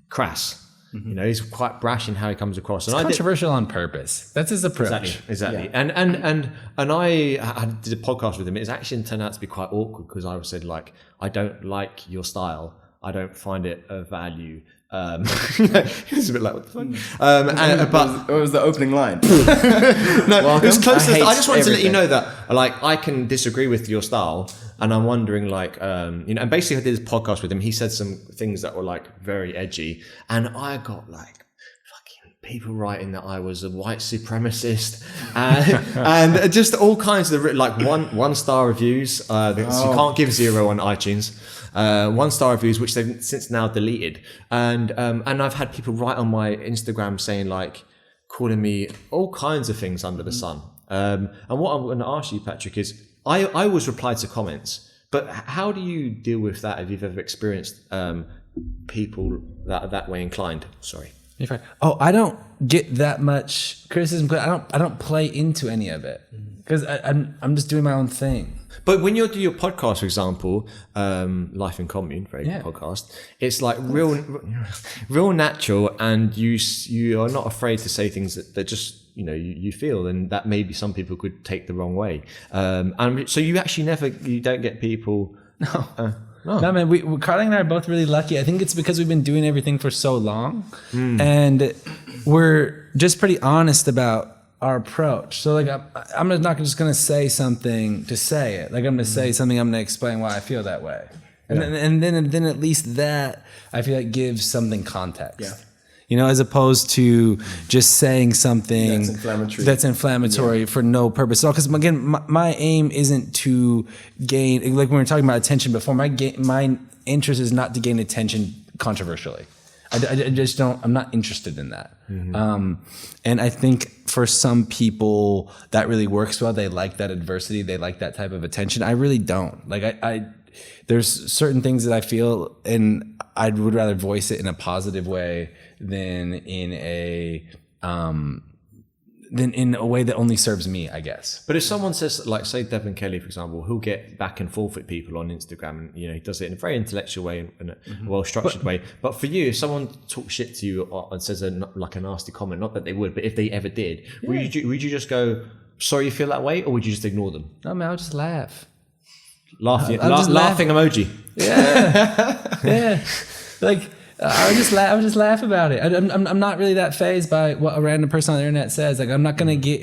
crass. You know, he's quite brash in how he comes across. It's controversial on purpose. That's his approach. Exactly. Yeah. And I did a podcast with him. It actually turned out to be quite awkward because I said, like, I don't like your style. I don't find it of value. It's a bit like, what the fuck? But what was the opening line? No, it was close. I just wanted to let you know that, like, I can disagree with your style, and I'm wondering, like, and basically I did this podcast with him. He said some things that were like very edgy, and I got like fucking people writing that I was a white supremacist, and just all kinds of like 1-star reviews. You can't give 0 on iTunes. 1-star reviews, which they've since now deleted, and I've had people write on my Instagram saying, like, calling me all kinds of things under the sun. And what I'm going to ask you, Patrick, is I always reply to comments, but how do you deal with that? If you've ever experienced people that way inclined? Sorry. Oh, I don't get that much criticism. I don't play into any of it because I'm just doing my own thing. But when you do your podcast, for example, Life in Commune, very good podcast, it's like real natural, and you are not afraid to say things that just, you know, you feel, and that maybe some people could take the wrong way. And so you actually you don't get people. No, man. Carly and I are both really lucky. I think it's because we've been doing everything for so long, and we're just pretty honest about our approach. So, like, I'm not just going to say something to say it. Like, I'm going to say something. I'm going to explain why I feel that way, and then at least that I feel like gives something context. Yeah. You know, as opposed to just saying something that's inflammatory for no purpose at all. Because again, my aim isn't to gain, like when we were talking about attention before, my interest is not to gain attention controversially. I just don't, I'm not interested in that. And I think for some people that really works well. They like that adversity. They like that type of attention. I really don't. Like there's certain things that I feel, and I would rather voice it in a positive way than in a way that only serves me, I guess. But if someone says, like, say Devin Kelly, for example, who'll get back and forth with people on Instagram, and, you know, he does it in a very intellectual way and a well-structured way. But for you, if someone talks shit to you and says a nasty comment, not that they would, but if they ever did, would you just go, sorry you feel that way, or would you just ignore them? No, man, I'll just laugh. Laughing emoji. Yeah. Yeah. Like, I would just laugh about it. I'm not really that fazed by what a random person on the internet says. Like, I'm not gonna get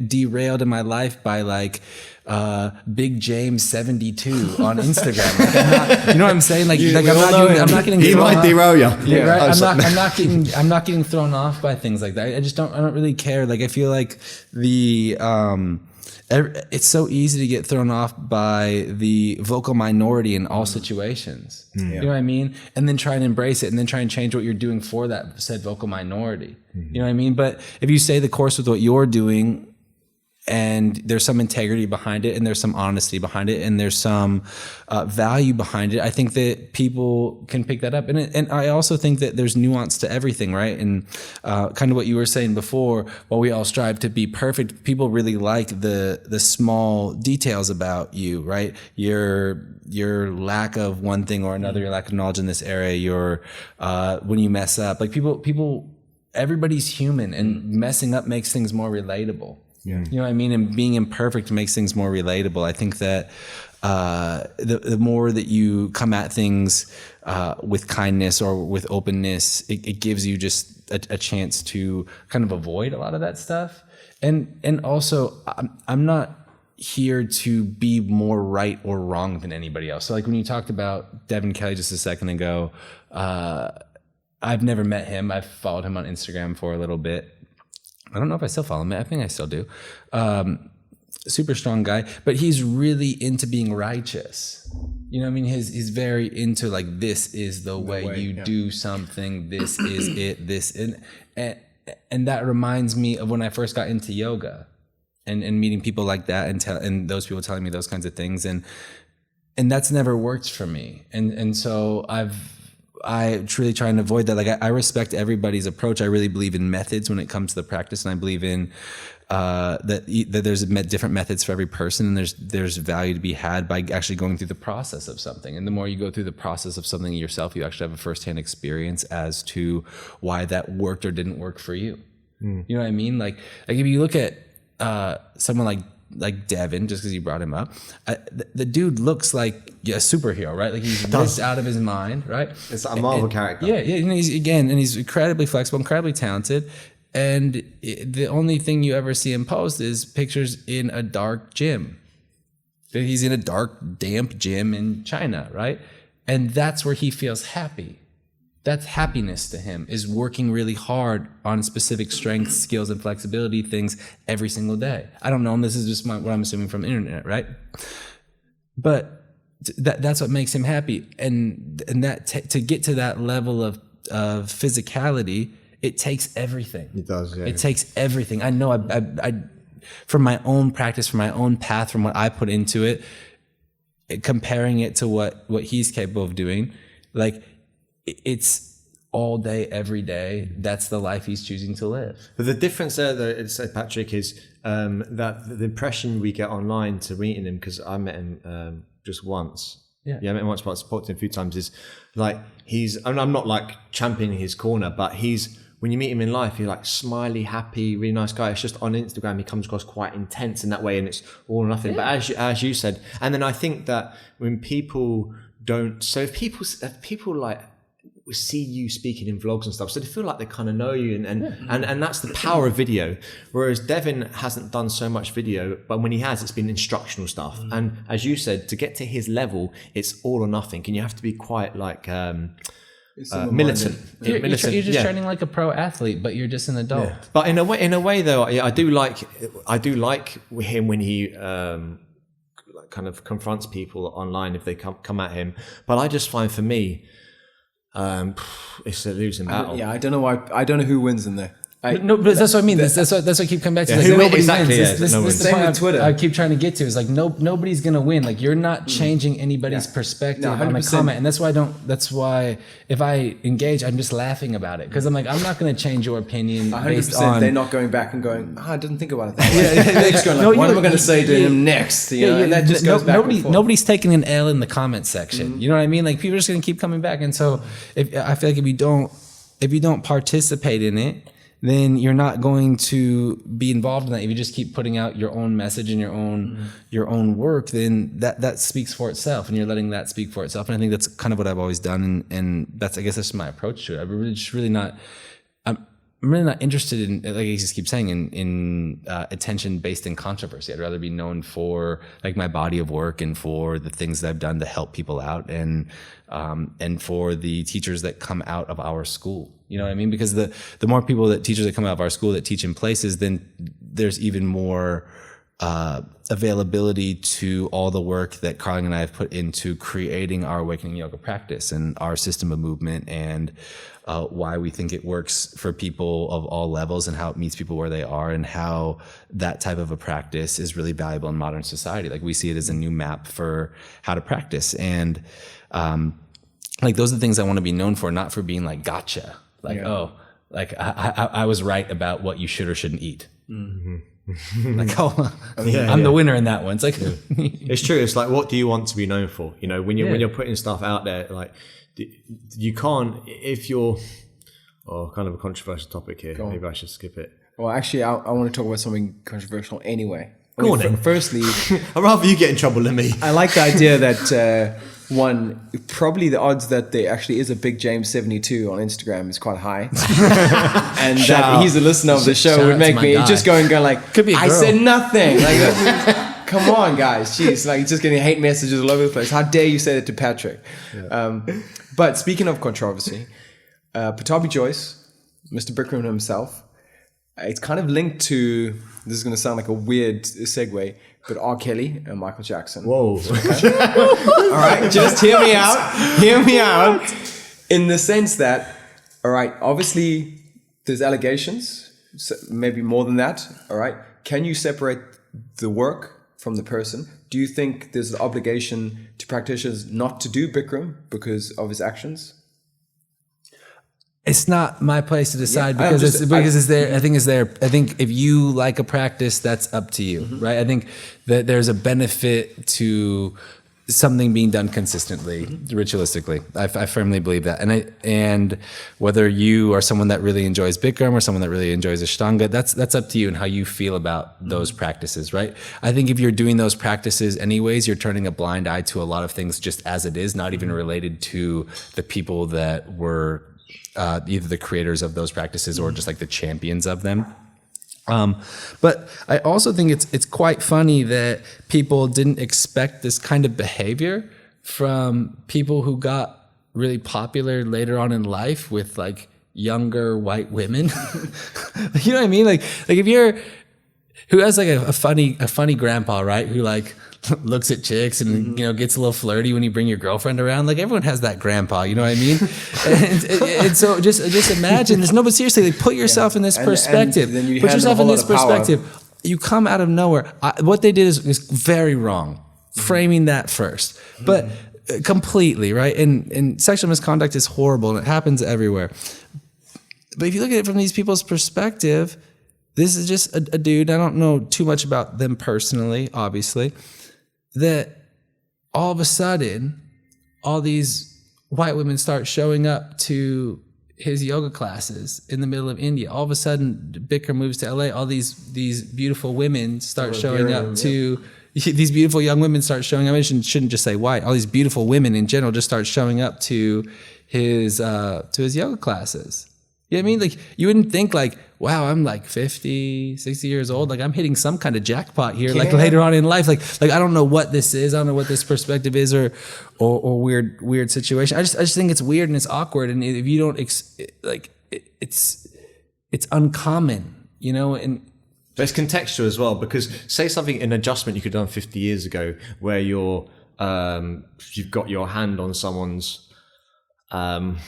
derailed in my life by like Big James 72 on Instagram. Like, I'm not, you know what I'm saying? Like I'm not getting. He might derail you. Yeah, right. I'm not getting thrown off by things like that. I don't really care. Like, I feel like it's so easy to get thrown off by the vocal minority in all situations. You know what I mean? And then try and embrace it, and then try and change what you're doing for that said vocal minority. You know what I mean? But if you stay the course with what you're doing, and there's some integrity behind it, and there's some honesty behind it, and there's some value behind it. I think that people can pick that up, and I also think that there's nuance to everything, right? And kind of what you were saying before, while we all strive to be perfect, people really like the small details about you, right? Your lack of one thing or another, your lack of knowledge in this area, your when you mess up, like people, everybody's human, and messing up makes things more relatable. Yeah. You know what I mean? And being imperfect makes things more relatable. I think that the more that you come at things with kindness or with openness, it gives you just a chance to kind of avoid a lot of that stuff. And also, I'm not here to be more right or wrong than anybody else. So like when you talked about Devin Kelly just a second ago, I've never met him. I've followed him on Instagram for a little bit. I don't know if I still follow him. I think I still do. Super strong guy, but he's really into being righteous. You know what I mean? He's very into like, this is the way you do something. This is it. This and that reminds me of when I first got into yoga, and meeting people like that, and those people telling me those kinds of things, and that's never worked for me. And so I truly try and avoid that. Like I respect everybody's approach. I really believe in methods when it comes to the practice, and I believe in that there's different methods for every person, and there's value to be had by actually going through the process of something. And the more you go through the process of something yourself, you actually have a firsthand experience as to why that worked or didn't work for you. You know what I mean? Like if you look at someone like Devin, just because you brought him up, the dude looks like a superhero, right? Like he's ripped out of his mind, right? It's a Marvel character. Yeah, and he's incredibly flexible, incredibly talented. And the only thing you ever see him post is pictures in a dark gym. He's in a dark, damp gym in China, right? And that's where he feels happy. That's happiness to him, is working really hard on specific strengths, skills, and flexibility things every single day. I don't know him. This is just what I'm assuming from the internet, right? But that's what makes him happy. And that to get to that level of physicality, it takes everything. It does, yeah. It takes everything. I know I from my own practice, from my own path, from what I put into it, comparing it to what he's capable of doing, like, it's all day, every day. That's the life he's choosing to live. But the difference there, though, Patrick, is that the impression we get online to meeting him, because I met him just once. Yeah, I met him once, but I spoke to him a few times. Is like I'm not like championing his corner, but when you meet him in life, he's like smiley, happy, really nice guy. It's just on Instagram, he comes across quite intense in that way, and it's all or nothing. Yeah. But as you said, and then I think that when people don't, so if people like see you speaking in vlogs and stuff, so they feel like they kind of know you, and that's the power of video. Whereas Devin hasn't done so much video, but when he has, it's been instructional stuff. And as you said, to get to his level, it's all or nothing, and you have to be quite like militant. You're just training like a pro athlete, but you're just an adult. Yeah. But in a way though, I do like him when he kind of confronts people online if they come at him. But I just find, for me, it's a losing battle. I don't know why. I don't know who wins in there. No, but that's what I mean. That's what I keep coming back to. Yeah, like, nobody exactly, wins. This is the Same point with Twitter. I keep trying to get to. Is like nobody's gonna win. Like, you're not changing anybody's perspective on a comment, and that's why I don't. That's why if I engage, I'm just laughing about it, because I'm like, I'm not gonna change your opinion based on. They're not going back and going, I didn't think about it that way. They're just going like, what am I going to say to him next? You know, and that just goes back and forth. Nobody's taking an L in the comment section. You know what I mean? Like, people are just gonna keep coming back, and so I feel like if you don't participate in it, then you're not going to be involved in that. If you just keep putting out your own message and your own work, then that speaks for itself, and you're letting that speak for itself. And I think that's kind of what I've always done, and that's, I guess, that's my approach to it. I'm really not interested in, like I just keep saying, in attention based in controversy. I'd rather be known for like my body of work and for the things that I've done to help people out, and for the teachers that come out of our school. You know what I mean? Because the more teachers that come out of our school that teach in places, then there's even more availability to all the work that Carling and I have put into creating our awakening yoga practice and our system of movement, and why we think it works for people of all levels, and how it meets people where they are, and how that type of a practice is really valuable in modern society. Like, we see it as a new map for how to practice. And like, those are the things I want to be known for, not for being like, gotcha. Like, I was right about what you should or shouldn't eat. Mm-hmm. Like, I'm the winner in that one. It's like, it's true. It's like, what do you want to be known for? You know, when you're putting stuff out there, like, you can't, if you're, kind of a controversial topic here. Maybe I should skip it. Well, actually, I want to talk about something controversial anyway. Go on then. Firstly, I'd rather you get in trouble than me. I like the idea that probably the odds that there actually is a Big James 72 on Instagram is quite high, and that he's a listener of the show would make me just going like, could be a girl. I said nothing. Like, come on, guys, jeez, like, just getting hate messages all over the place. How dare you say that to Patrick? Yeah. But speaking of controversy, Patabi Joyce, Mr. Bikram himself, it's kind of linked to. This is going to sound like a weird segue, but R. Kelly and Michael Jackson. Whoa. Okay. All right, just hear me out. Hear me out. In the sense that, all right, obviously there's allegations, maybe more than that. All right. Can you separate the work from the person? Do you think there's an obligation to practitioners not to do Bikram because of his actions? It's not my place to decide because it's there. I think if you like a practice, that's up to you, right? I think that there's a benefit to something being done consistently, ritualistically. I firmly believe that. And whether you are someone that really enjoys Bikram or someone that really enjoys Ashtanga, that's up to you and how you feel about those practices, right? I think if you're doing those practices anyways, you're turning a blind eye to a lot of things just as it is, not even related to the people that were either the creators of those practices or just like the champions of them. But I also think it's quite funny that people didn't expect this kind of behavior from people who got really popular later on in life with like younger white women. You know what I mean? Like if you're who has like a funny grandpa, right? Who like looks at chicks and gets a little flirty when you bring your girlfriend around. Like, everyone has that grandpa, you know what I mean? and so just imagine this. No, but seriously, like, put yourself in this perspective. And then you put yourself in this perspective. Power. You come out of nowhere. What they did is very wrong. Framing that first, but completely right. And sexual misconduct is horrible, and it happens everywhere. But if you look at it from these people's perspective, this is just a dude. I don't know too much about them personally, obviously. That all of a sudden, all these white women start showing up to his yoga classes in the middle of India. All of a sudden, Bikram moves to LA. All these beautiful women start showing up to these beautiful young women start showing up. I shouldn't just say white. All these beautiful women in general just start showing up to his yoga classes. You know what I mean? Like, you wouldn't think like, wow, I'm like 50, 60 years old. Like, I'm hitting some kind of jackpot here, like later on in life. Like I don't know what this is. I don't know what this perspective is or weird situation. I just think it's weird and it's awkward. And if you don't, it's uncommon, and. But it's contextual as well, because say something, an adjustment you could have done 50 years ago where you've got your hand on someone's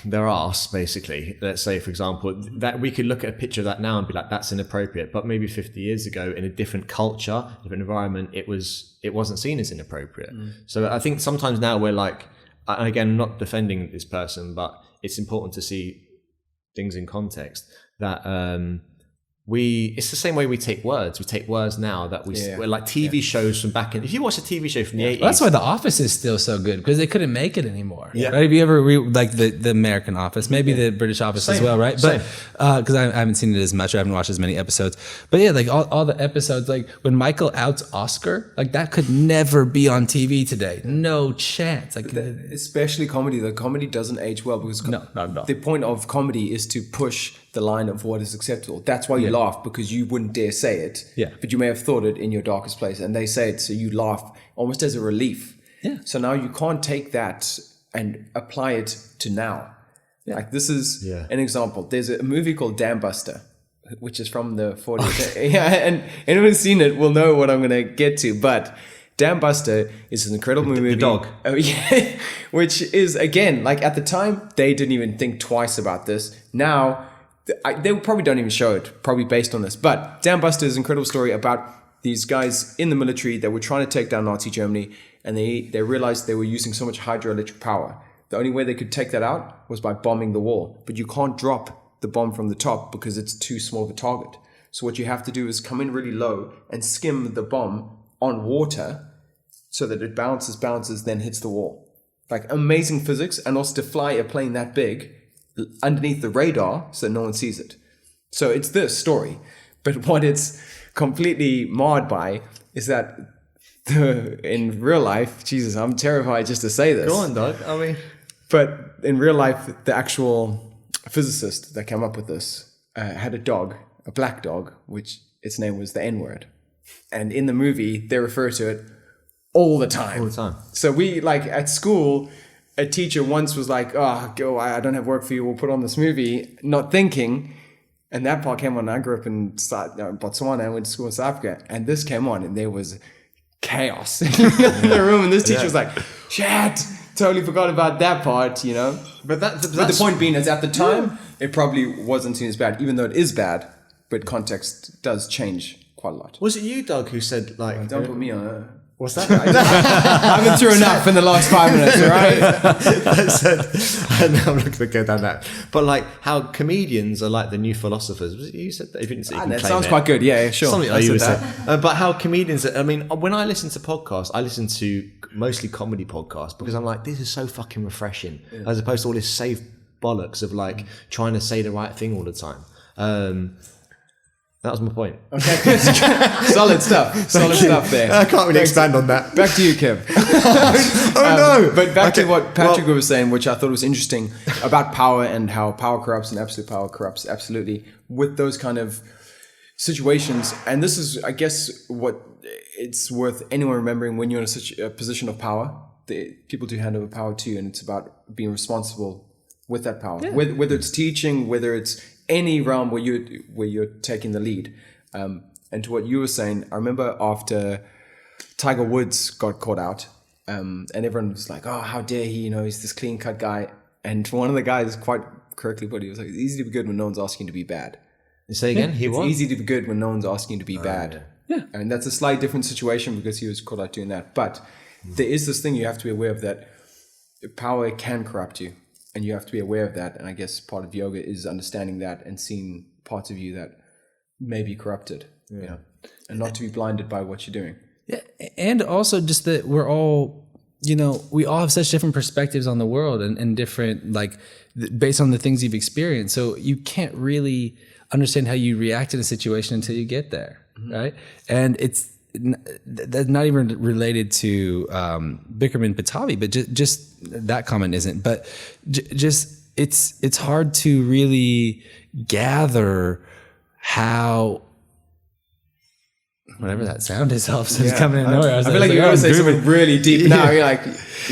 their arse, basically. Let's say, for example, that we could look at a picture of that now and be like, that's inappropriate. But maybe 50 years ago, in a different culture, different environment, it wasn't seen as inappropriate. So I think sometimes now we're like, and again, I'm not defending this person, but it's important to see things in context. That it's the same way we take words. We take words now that we're like TV shows from back in. If you watch a TV show from the 80s, well, that's why The Office is still so good, because they couldn't make it anymore. Yeah. Right? Have you ever like the American Office, maybe the British Office as well, right? But because I haven't seen it as much, I haven't watched as many episodes. But yeah, like all the episodes, like when Michael outs Oscar, like that could never be on TV today. No chance. Like especially comedy. The comedy doesn't age well because no, not at all. The point of comedy is to push the line of what is acceptable. That's why you laugh, because you wouldn't dare say it. Yeah. But you may have thought it in your darkest place, and they say it, so you laugh almost as a relief. Yeah. So now you can't take that and apply it to now. Yeah. Like, this is an example. There's a movie called Dam Buster. which is from the 40s. Yeah, and anyone who's seen it will know what I'm going to get to. But Dam Buster is an incredible movie. The dog. Oh, yeah. Which is, again, like at the time, they didn't even think twice about this. Now, they probably don't even show it, probably based on this. But Dam Buster is an incredible story about these guys in the military that were trying to take down Nazi Germany, and they realized they were using so much hydroelectric power. The only way they could take that out was by bombing the wall. But you can't drop the bomb from the top because it's too small of a target. So what you have to do is come in really low and skim the bomb on water so that it bounces, then hits the wall. Like amazing physics, and also to fly a plane that big underneath the radar so no one sees it. So it's this story. But what it's completely marred by is that in real life, Jesus, I'm terrified just to say this. Go on, Doug. I mean, but in real life, the actual physicist that came up with this had a dog, a black dog, which its name was the N-word. And in the movie, they refer to it all the time. All the time. So we, like, at school, a teacher once was like, oh, go, I don't have work for you, we'll put on this movie, not thinking. And that part came on. I grew up in Botswana, I went to school in South Africa, and this came on, and there was chaos in the room. And this teacher was like, shit, totally forgot about that part, you know? But the point being is at the time, it probably wasn't seen as bad, even though it is bad, but context does change quite a lot. was it you, Doug, who said, like... Don't put me on it. What's that? I've been through enough in the last 5 minutes, all right? I said, no, I'm not going to go down that. But like how comedians are like the new philosophers. Was it you said that? If you didn't say, you can That claim sounds it. quite good. Yeah, sure. Something I like you said would say. But how comedians, I mean, when I listen to podcasts, I listen to mostly comedy podcasts because I'm like, this is so fucking refreshing, as opposed to all this safe bollocks of like trying to say the right thing all the time. That was my point. Okay, solid stuff. Solid stuff there. I can't really expand on that. Back to you, Kev. No! But back to what Patrick was saying, which I thought was interesting about power and how power corrupts and absolute power corrupts absolutely with those kind of situations. And this is, I guess, what it's worth anyone remembering when you're in such a position of power. People do hand over power to you, and it's about being responsible with that power. Yeah. Whether it's teaching, whether it's any realm where you're taking the lead. And to what you were saying, I remember after Tiger Woods got caught out, and everyone was like, oh, how dare he, he's this clean cut guy. And one of the guys quite correctly put it, he was like, it's easy to be good when no one's asking you to be bad. You say again? It's easy to be good when no one's asking you to be bad. Yeah. And that's a slightly different situation because he was caught out doing that. But there is this thing you have to be aware of, that power can corrupt you. And you have to be aware of that. And I guess part of yoga is understanding that and seeing parts of you that may be corrupted, and not to be blinded by what you're doing. Yeah. And also just that we're all, we all have such different perspectives on the world and different, like, based on the things you've experienced. So you can't really understand how you react in a situation until you get there. Mm-hmm. Right. And that's not even related to Bikram Batavi, but just that comment isn't. But just it's hard to really gather how whatever that sound is all of a sudden is coming in nowhere. I feel like you're going to say something really deep now. You're like,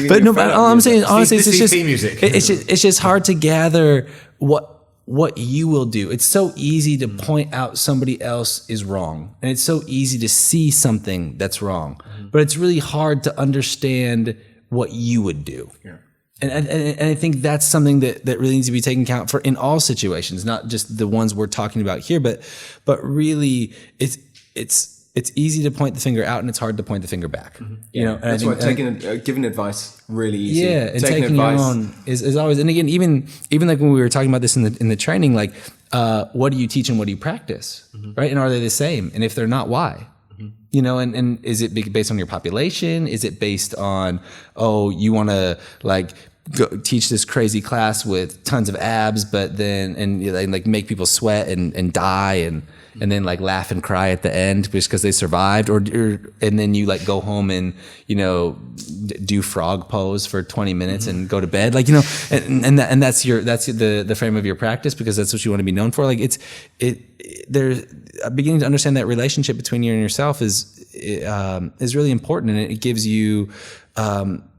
but no. But all I'm saying, honestly, it's just music. It's just hard to gather what you will do. It's so easy to point out somebody else is wrong, and it's so easy to see something that's wrong, but it's really hard to understand what you would do. Yeah. And I think that's something that really needs to be taken account for in all situations, not just the ones we're talking about here, but really it's easy to point the finger out and it's hard to point the finger back. Mm-hmm. That's why giving advice really easy. Yeah, and taking advice your own is always. And again, even like when we were talking about this in the training, like what do you teach and what do you practice, right? And are they the same? And if they're not, why? And is it based on your population? Is it based on you want to like go teach this crazy class with tons of abs, but then and like make people sweat and die and then like laugh and cry at the end just because they survived, or and then you like go home and do frog pose for 20 minutes and go to bed, like and that's the frame of your practice because that's what you want to be known for. Like there's beginning to understand that relationship between you and yourself is really important, and it gives you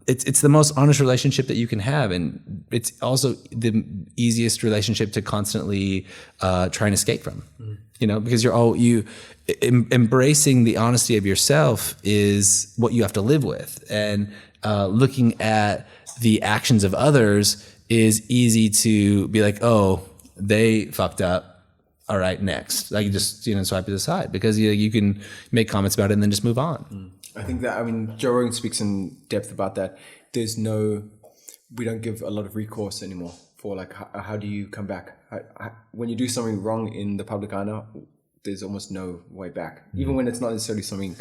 it's the most honest relationship that you can have, and it's also the easiest relationship to constantly try and escape from. Because embracing the honesty of yourself is what you have to live with, and looking at the actions of others is easy to be like, oh, they fucked up. All right, next. Like, just swipe it aside, because you can make comments about it and then just move on. I think that, Joe Rogan speaks in depth about that. We don't give a lot of recourse anymore for like, how do you come back? When you do something wrong in the public eye now, there's almost no way back, even when it's not necessarily something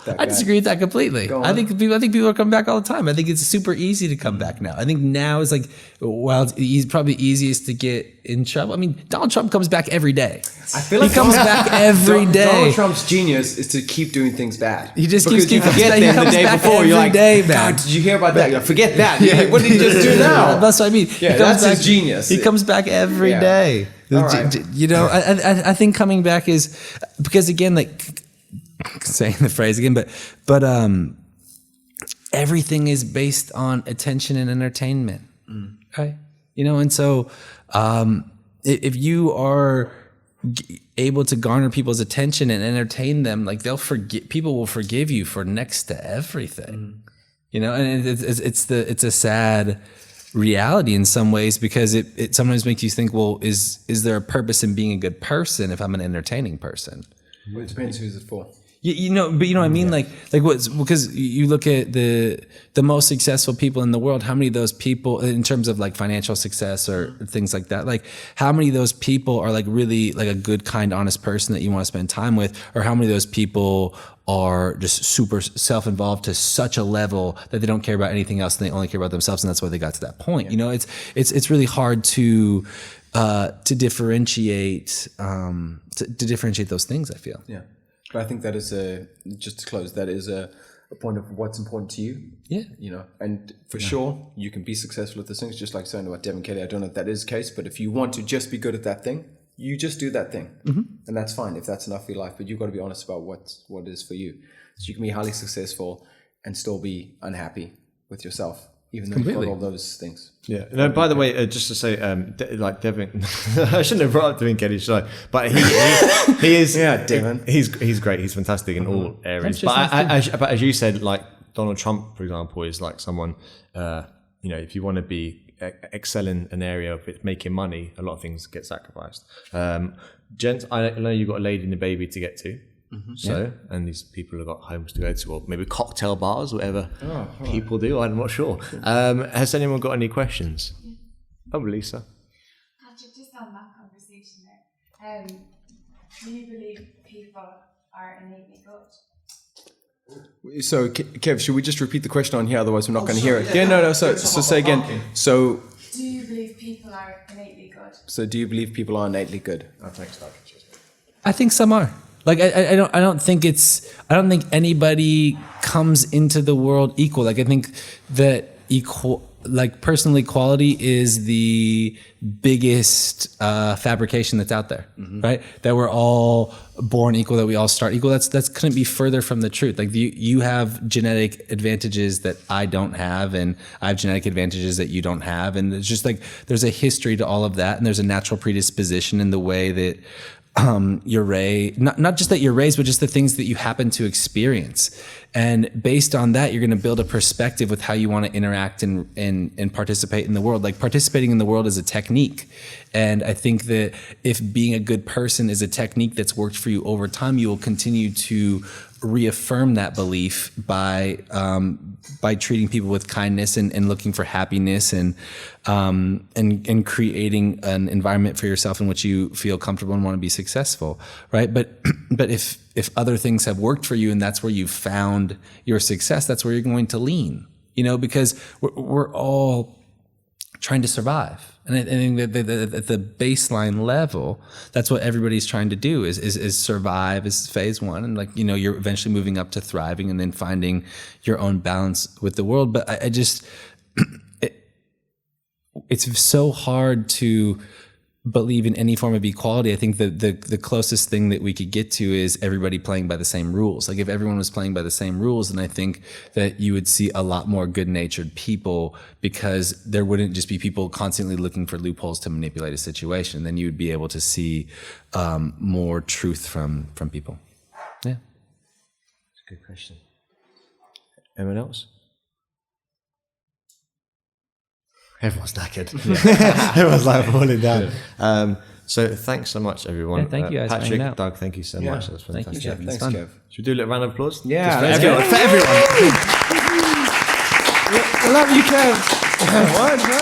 that I disagree with that completely. I think people are coming back all the time. I think it's super easy to come back now. I think now is like, it's probably easiest to get in trouble. I mean, Donald Trump comes back every day. I feel like he comes back every day. Donald Trump's genius is to keep doing things bad. He just because keeps you forget them the day before. You're like, day, God, did you hear about that? You're like, forget that. What did he just do now? That's what I mean. Yeah, that's his genius. He comes back every day. All right. I think coming back is because, again, like saying the phrase again, but everything is based on attention and entertainment, right? And so if you are able to garner people's attention and entertain them, like people will forgive you for next to everything, and it's a sad reality in some ways, because it sometimes makes you think, well, is there a purpose in being a good person if I'm an entertaining person? Well, it depends who's it for. But you know what I mean? Like what's, because you look at the most successful people in the world, how many of those people, in terms of like financial success or things like that, like how many of those people are like really like a good, kind, honest person that you want to spend time with, or how many of those people are just super self-involved to such a level that they don't care about anything else and they only care about themselves, and that's why they got to that point. It's really hard to differentiate those things, I feel. Yeah. But I think that is just to close, that is a point of what's important to you. Yeah. And for sure, you can be successful at those things, just like saying about Devin Kelly. I don't know if that is the case, but if you want to just be good at that thing, you just do that thing. And that's fine if that's enough for your life, but you've got to be honest about what it is for you. So you can be highly successful and still be unhappy with yourself, even though you've got all those things. Yeah. No, by the way, just to say, like Devin, I shouldn't have brought up Devin Kelly, should I? But he is. Yeah, Devin. He's great. He's fantastic in all areas. But as you said, like Donald Trump, for example, is like someone. If you want to be excel in an area of it, making money, a lot of things get sacrificed. Gents, I know you've got a lady and a baby to get to. And these people have got homes to go to, or maybe cocktail bars, whatever people do. I'm not sure. Has anyone got any questions? Oh, Lisa. Patrick, just on that conversation there, do you believe people are innately good? So, Kev, should we just repeat the question on here? Otherwise, we're not going to hear it. Yeah, no. So say again. So, do you believe people are innately good? So, do you believe people are innately good? I think some are. Like I don't think anybody comes into the world equal. Like I think that personal equality is the biggest fabrication that's out there, right? That we're all born equal, that we all start equal. That's couldn't be further from the truth. Like you have genetic advantages that I don't have, and I have genetic advantages that you don't have, and it's just like there's a history to all of that, and there's a natural predisposition in the way that you're raised, not just that you're raised, but just the things that you happen to experience. And based on that, you're going to build a perspective with how you want to interact and participate in the world. Like participating in the world is a technique. And I think that if being a good person is a technique that's worked for you over time, you will continue to reaffirm that belief by treating people with kindness and looking for happiness and creating an environment for yourself in which you feel comfortable and want to be successful, right? But if other things have worked for you and that's where you've found your success, that's where you're going to lean, because we're all trying to survive. And I think that at the baseline level, that's what everybody's trying to do is survive is phase one. And you're eventually moving up to thriving and then finding your own balance with the world. But it's so hard to believe in any form of equality. I think the closest thing that we could get to is everybody playing by the same rules. Like if everyone was playing by the same rules, then I think that you would see a lot more good-natured people, because there wouldn't just be people constantly looking for loopholes to manipulate a situation. Then you would be able to see more truth from people. Yeah. That's a good question. Anyone else? Everyone's knackered. Everyone's like falling down. So thanks so much, everyone. Yeah, thank you guys for hanging Patrick, out. Doug, thank you so much. That was Thank fantastic. you, Jeff. Thanks, fun. Kev. Should we do a little round of applause? Yeah, Just let's for everyone. I love you, Kev. What, bro?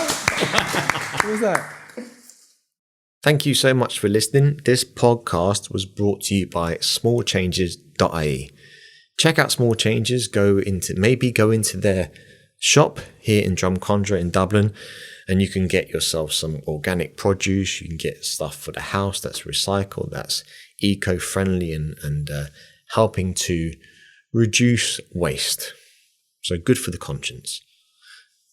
What was that? Thank you so much for listening. This podcast was brought to you by smallchanges.ie. Check out Small Changes. Go into their shop here in Drumcondra in Dublin, and you can get yourself some organic produce. You can get stuff for the house that's recycled, that's eco-friendly and helping to reduce waste. So good for the conscience.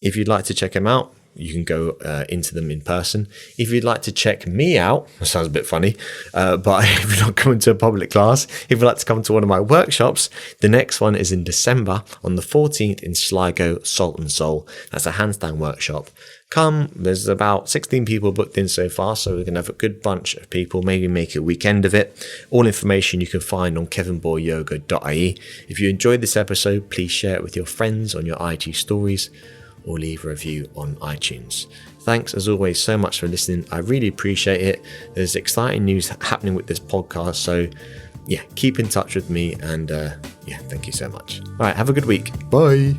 If you'd like to check them out, you can go into them in person. If you'd like to check me out, that sounds a bit funny, but if you're not coming to a public class, if you'd like to come to one of my workshops, the next one is in December on the 14th in Sligo, Salt and Soul. That's a handstand workshop. Come, there's about 16 people booked in so far, so we're going to have a good bunch of people, maybe make a weekend of it. All information you can find on kevinboyyoga.ie. If you enjoyed this episode, please share it with your friends on your IG stories, or leave a review on iTunes. Thanks as always so much for listening. I really appreciate it. There's exciting news happening with this podcast, so yeah, keep in touch with me, and yeah, thank you so much. All right, have a good week. Bye.